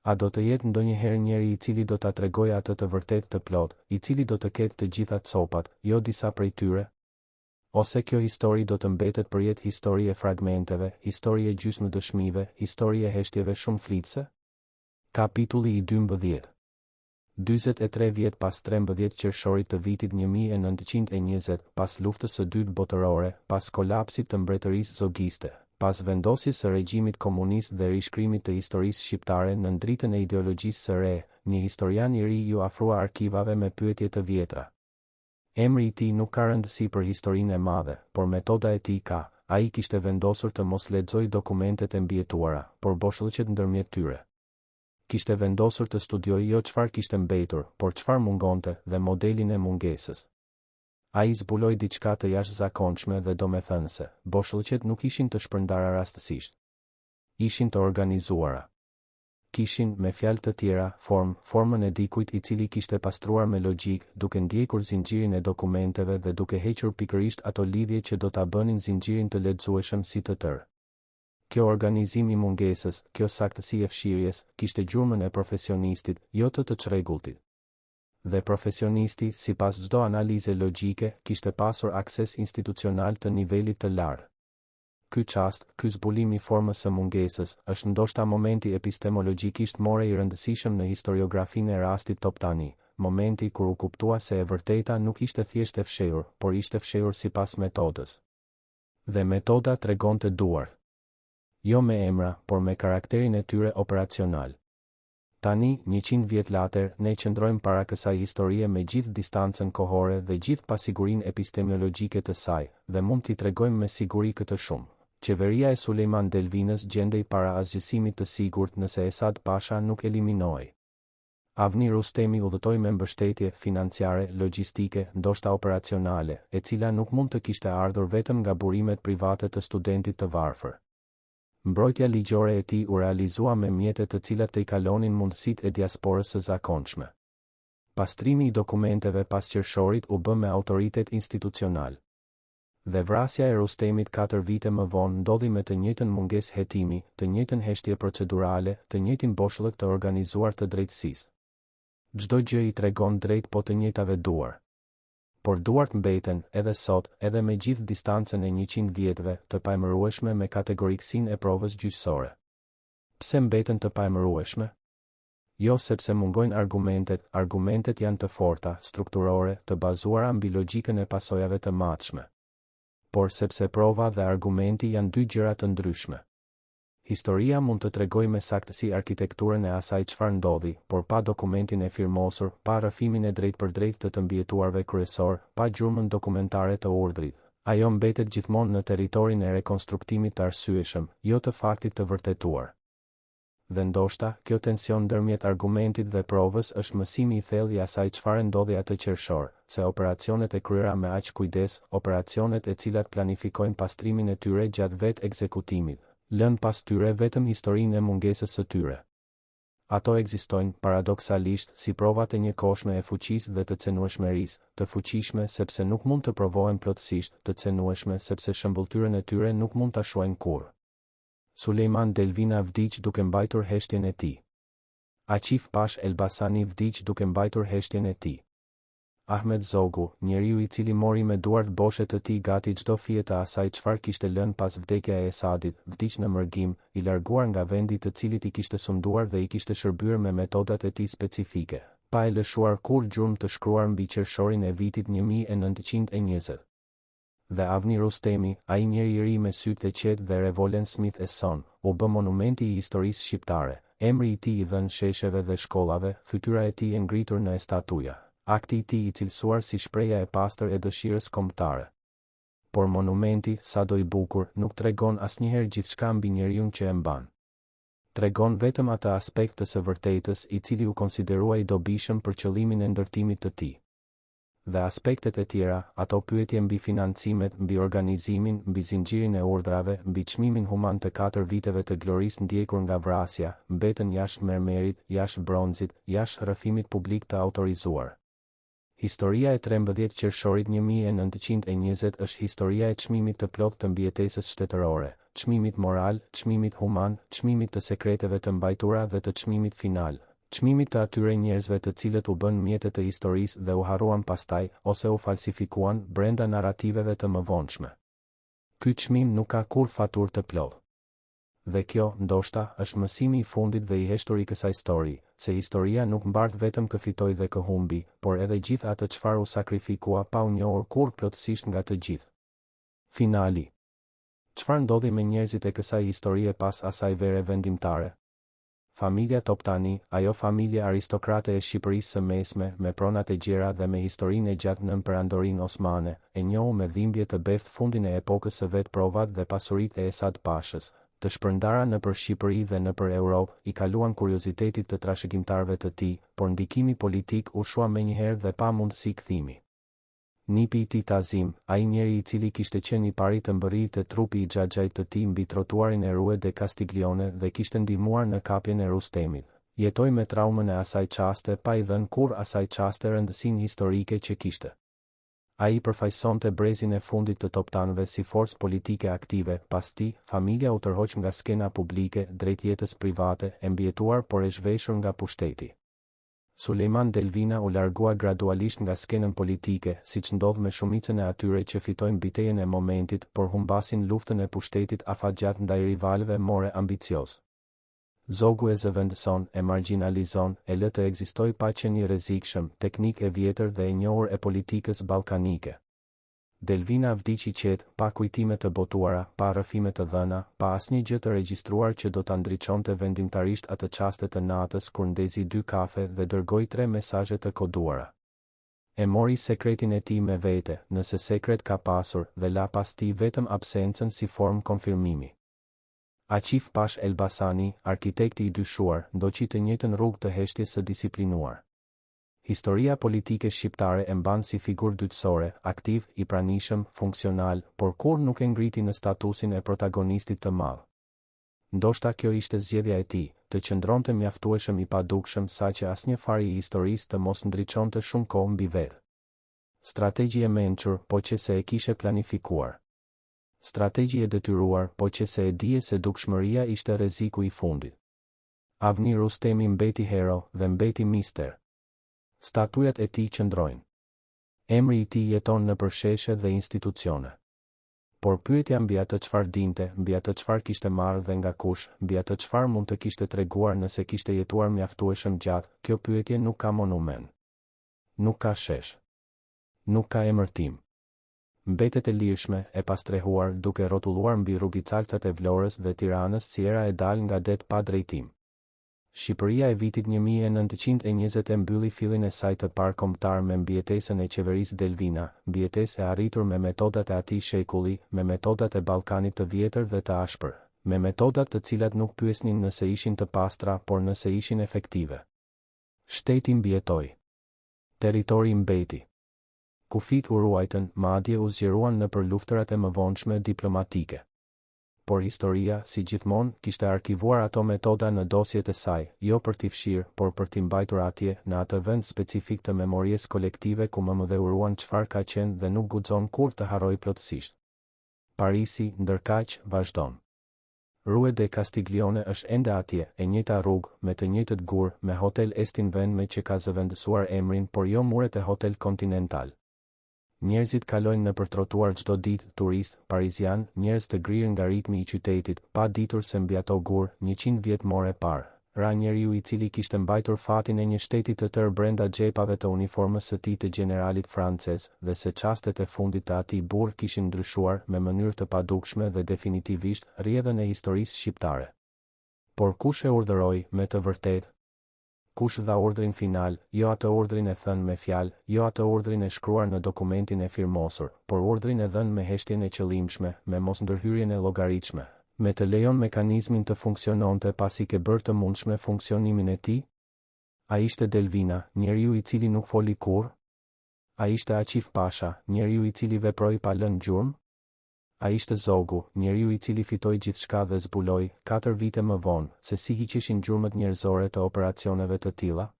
A do të jetë ndonjëherë njeri i cili do ta tregojë atë të vërtetë të plot, i cili do të ketë të gjitha copat, jo disa prej tyre? Ose kjo histori do të mbetet përjet histori e fragmenteve, histori e gjysmëdëshmive, histori e heshtjeve shumë flitse? Kapitulli i 12. 43 vjet pas 13 qershorit të vitit 1920, pas luftës së dytë botërore, pas kolapsit të mbretërisë zogiste, pas vendosjes së regjimit komunist dhe rishkrimit të historisë shqiptare në dritën e ideologjisë së re, një historian i ri ju afrua arkivave me pyetje të vjetra. Emri i tij nuk ka rëndësi për historinë e madhe, por metoda e tij ka. Ai kishte vendosur të mos lexojë dokumentet e mbijetuara, por boshllëqet ndërmjet tyre. Kishte vendosur të studiojë jo çfarë kishte mbetur, por çfarë mungonte dhe modelin e mungesës. Ai zbuloi diçka të jashtëzakonshme dhe domethënëse, boshllëqet nuk ishin të shpërndara rastësisht. Ishin të organizuara. Kishin, me fjalë të tjera, formën e dikujt i cili kishte pastruar me logjik, duke ndjekur zinxhirin e dokumenteve dhe duke hequr pikërisht ato lidhje që do ta bënin zinxhirin të lexueshëm si të tërë. Kjo organizim i mungesës, kjo saktësi e fshirjes, kishte gjurmën e profesionistit, jo të çrregulltit. Dhe profesionisti, sipas çdo analize logjike, kishte pasur akses institucional të nivelit të lartë. Ky çast, ky zbulim i formës së mungesës, është ndoshta momenti epistemologjikisht more i rëndësishëm në historiografinë e rastit top tani, momenti kur u kuptua se e vërteta nuk ishte thjesht e fshehur, por ishte fshehur sipas metodës. Dhe metoda tregonte duar. Jo me emra, por me karakterin e tyre operacional. Tani, 100 vjet later, ne qëndrojmë para kësaj historie me gjithë distancën kohore dhe gjithë pasigurinë epistemologjike të saj, dhe mund t'i tregojmë me siguri këtë shumë. Qeveria e Sulejman Delvinës gjendej para asgjësimit të sigurt nëse Esad Pasha nuk eliminoi. Avni Rustemi udhëtoi me mbështetje financiare, logjistike, ndoshta operacionale, e cila nuk mund të kishte ardhur vetëm nga burimet private të studentit të varfër. Mbrojtja ligjore e tij u realizua me mjete të cilat të i kalonin mundësitë e diasporës së zakonshme. Pastrimi i dokumenteve pas qershorit u bë me autoritet institucional. Dhe vrasja e Rustemit 4 vite më vonë ndodhi me të njëjtën mungesë hetimi, të njëjtën heshtje procedurale, të njëjtin boshllëk të organizuar të drejtësisë. Çdo gjë i tregon drejt po të njëjtave duar. Por duart mbeten, edhe sot, edhe me gjithë distancën e 100 vjetëve, të paemërueshme me kategorikësinë e provës gjyqësore. Pse mbeten të paemërueshme? Jo sepse mungojnë argumentet janë të forta, strukturore, të bazuara mbi logjikën e pasojave të matshme. Por sepse prova dhe argumenti janë dy gjëra të ndryshme. Historia mund të tregojë me saktësi arkitekturën e asaj çfarë ndodhi, por pa dokumentin e firmosur, pa rrëfimin e drejtpërdrejtë të të mbjetuarve kryesor, pa gjurmën dokumentare të urdhrit. Ajo mbetet gjithmonë në territorin e rekonstruktimit të arsyeshëm, jo të faktit të vërtetuar. Dhe ndoshta, kjo tension ndërmjet argumentit dhe provës është mësimi i thellë i asaj çfarë ndodhi atë qershor, se operacionet e kryera me aq kujdes, operacionet e cilat planifikojnë pastrimin e tyre gjatë vetë ekzekutimit, lën pas tyre vetëm historinë e mungesës së tyre. Ato ekzistojnë, paradoksalisht, si provat e njëkohshme e fuqisë dhe të cenueshmërisë, të fuqishme sepse nuk mund të provohen plotësisht, të cenueshme sepse shëmbulltyrën e tyre nuk mund ta shohin kurrë. Sulejman Delvina vdiq duke mbajtur heshtjen e tij. Aqif Pash Elbasani vdiq duke mbajtur heshtjen e tij. Ahmet Zogu, njeriu I cili mori me duart boshe të tij gati çdo fije të asaj çfarë kishte lënë pas vdekja e Esadit, vdiq në mërgim, I larguar nga vendi të cilit I kishte sunduar dhe I kishte shërbyer me metodat e tij specifike, pa e lëshuar kur gjurmë të shkruar mbi qershorin e vitit 1920. Dhe Avni Rustemi, ai njeri I ri me sytë të qetë dhe Revolen Smith e Son, u bë monumenti I historisë shqiptare, emri I tij I dhënë shesheve dhe shkollave, fytyra e tij e ngritur në statuja. Akti I tij I cilësuar si shpreja e pastër e dëshirës kombëtare. Por monumenti, sado I bukur, nuk tregon asnjëherë gjithçka mbi njeriu që e mban. Tregon vetëm atë aspekt të së vërtetës I cili u konsiderua I dobishëm për qëllimin e ndërtimit të tij. Dhe aspektet e tjera, ato pyetje mbi financimet, mbi organizimin, mbi zinxhirin e urdhrave, mbi çmimin human të 4 viteve të glorisë ndjekur nga vrasja, mbetën jashtë mermerit, jashtë bronzit, jashtë rrëfimit publik të autorizuar. Historia e 13 qershorit 1920 është historia e çmimit të plot të mbijetesës shtetërore, çmimit moral, çmimit human, çmimit të sekreteve të mbajtura dhe të çmimit final, çmimit të atyre njerëzve të cilët u bën mjete të historisë dhe u harruan pastaj, ose u falsifikuan brenda narrativeve të mëvonshme. Ky çmim nuk ka kur faturë të plotë. Dhe kjo, ndoshta, është mësimi I fundit dhe I heshtur I kësaj histori, se historia nuk mbart vetëm kë fitoi dhe kë humbi, por edhe gjithë atë çfarë u sakrifikua pa u njohur kur plotësisht nga të gjithë. Finali. Çfarë ndodhi me njerëzit e kësaj historie pas asaj vere vendimtare? Familja Toptani, ajo familje aristokrate e Shqipërisë së Mesme, me pronat e gjera dhe me historinë e gjatë nën Perandorinë Osmane, e njohu me dhimbje të beftë fundin e epokës së vet provat dhe pasuritë e Esad Pashës, të shpërndara nëpër Shqipëri dhe nëpër Europë, I kaluan kuriozitetit të trashëgimtarëve të tij, por ndikimi politik u shua menjëherë dhe pa mundësi kthimi. Nipi I tij Tazim, ai njeri I cili kishte qenë I pari të mbërritë të trupi I xhaxhait të tij mbi trotuarin e Rue de Castiglione dhe kishte ndihmuar në kapjen e Rustemit, jetoi me traumën e asaj çaste pa I dhënë kur asaj çaste rëndësinë historike që kishte. Ai përfaqësonte brezin e fundit të Toptanëve si forcë politike aktive, pas tij, familja u tërhoq nga skena publike, drejt jetës private, e mbijetuar por e zhveshur nga pushteti. Sulejman Delvina u largua gradualisht nga skenën politike, siç ndodh me shumicën e atyre që fitojnë bitejën e momentit, por humbasin luftën e pushtetit afatgjat ndaj rivalëve more ambicioz. Zogu e zëvendëson, e marginalizon, e lë të ekzistoj pa qenë I rrezikshëm, teknik e vjetër dhe e njohur e politikës ballkanike. Delvina vdiq I qetë, pa kujtime të botuara, pa rrëfime të dhëna, pa asnjë gjë të regjistruar që do ta ndriçonte vendimtarisht atë çaste të natës kur ndezi 2 kafe dhe dërgoi 3 mesazhe të koduara. E mori sekretin e tij me vete, nëse sekret ka pasur, dhe la pas tij vetëm absencën si formë konfirmimi. Aqif Pash Elbasani, arkitekti I dyshuar, ndoqi të njëjtën rrugë të heshtjes së disiplinuar. Historia politike shqiptare e mban si figurë dytësore, aktiv, I pranishëm, funksional, por kur nuk e ngriti në statusin e protagonistit të madh. Ndoshta kjo ishte zgjedhja e tij, të qëndronte mjaftueshëm I padukshëm saqë asnjë fari I historisë të mos ndriçonte shumë kohë mbi vetë. Strategji e mençur, po që se e kishe planifikuar. Strategji e detyruar, po që se e dije se dukshmëria ishte rreziku I fundit. Avni Rustemi mbeti hero dhe mbeti mister. Statujat e tij qëndrojnë. Emri I tij jeton në përsheshe dhe institucione. Por pyetja mbi atë çfarë dinte, mbi atë çfarë kishte marrë dhe nga kush, mbi atë çfarë mund të kishte treguar nëse kishte jetuar mjaftueshëm gjatë, kjo pyetje nuk ka monument. Nuk ka shesh. Nuk ka emërtim. Mbetet e lirshme, e pastrehuar, duke rrotulluar mbi rrugicalcat e Vlorës dhe Tiranës si era e dal nga det pa drejtim. Shqipëria e vitit 1920 e mbylli fillin e saj të parë kombëtar me mbijetesën e qeverisë Delvina, mbijetesë e arritur me metodat e atij shekulli, me metodat e Ballkanit të vjetër dhe të ashpër, me metodat të cilat nuk pyesnin nëse ishin të pastra, por nëse ishin efektive. Shteti mbijetoi. Territori mbeti. Kufit u ruajtën, madje u zgjeruan nëpër luftërat e mëvonshme diplomatike. Por historia, si gjithmonë, kishte arkivuar ato metoda në dosjet e saj, jo për t'i fshirë, por për t'i mbajtur atje, në atë vend specifik të memories kolektive ku më mëdheuruan çfarë ka qenë dhe nuk guxon kur të harroj plotësisht. Parisi, ndërkaq, vazhdon. Rue de Castiglione është ende atje, e njëjta rrugë, me të njëjtët gur, me Hotel Estin vend me që ka zëvendësuar emrin, por jo muret e Hotel Continental. Njerëzit kalojnë nëpër trotuar çdo ditë, turist, parizian, njerëz të grirë nga ritmi i qytetit, pa ditur se mbi ato gur, 100 vjet more parë, ra njeriu i cili kishte mbajtur fatin e një shteti të tërë brenda xhepave të uniformës së tij të generalit francez, dhe se çastet e fundit të atij burr kishin ndryshuar me mënyrë të padukshme dhe definitivisht rrjedhën e historisë shqiptare. Por kush e urdhëroi me të vërtetë? Kush dha urdhrin final, jo atë urdhrin e thënë me fjalë, jo atë urdhrin e shkruar në dokumentin e firmosur, por urdhrin e dhënë me heshtjen e qëllimshme, me mosndërhyrjen e llogaritshme, me të lejon mekanizmin të funksiononte pasi ke bërë të mundshme funksionimin e tij? A ishte Delvina, njeriu i cili nuk foli kurrë? A ishte Aqif Pasha, njeriu i cili veproi pa lënë gjurmë? A ishte Zogu, njeriu i cili fitoi gjithçka dhe zbuloi, 4 vite më vonë, se si hiqeshin gjurmët njerëzore të operacioneve të tilla?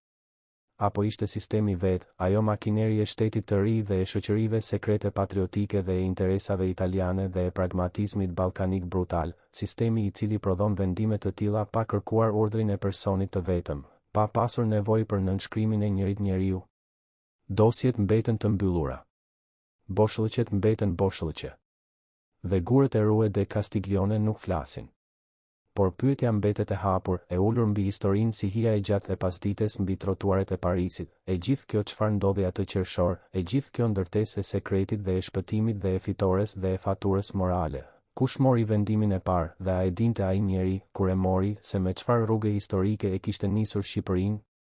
Apo ishte sistemi vet, ajo makineri e shtetit të ri dhe e shoqërive sekrete patriotike dhe e interesave italiane dhe e pragmatizmit ballkanik brutal, sistemi i cili prodhon vendime të tilla pa kërkuar urdhrin e personit të vetëm, pa pasur nevojë për nënshkrimin e njërit njeriu? Dosjet mbeten të mbyllura. Boshllëqet mbeten boshllëqe. Dhe gurët e Rue de Castiglione nuk flasin. Por pyetja mbetet e hapur, e ulur mbi historinë si hija e gjatë e pasdites mbi trotuaret e Parisit, e gjithë kjo çfarë ndodhi atë qershor, e gjithë kjo ndërtesë e sekretit dhe e shpëtimit dhe e fitores dhe e faturës morale. Kush mori vendimin e parë, dhe a e dinte ai njeri, kur e mori, se me çfarë rruge historike e kishte nisur Shqipërinë?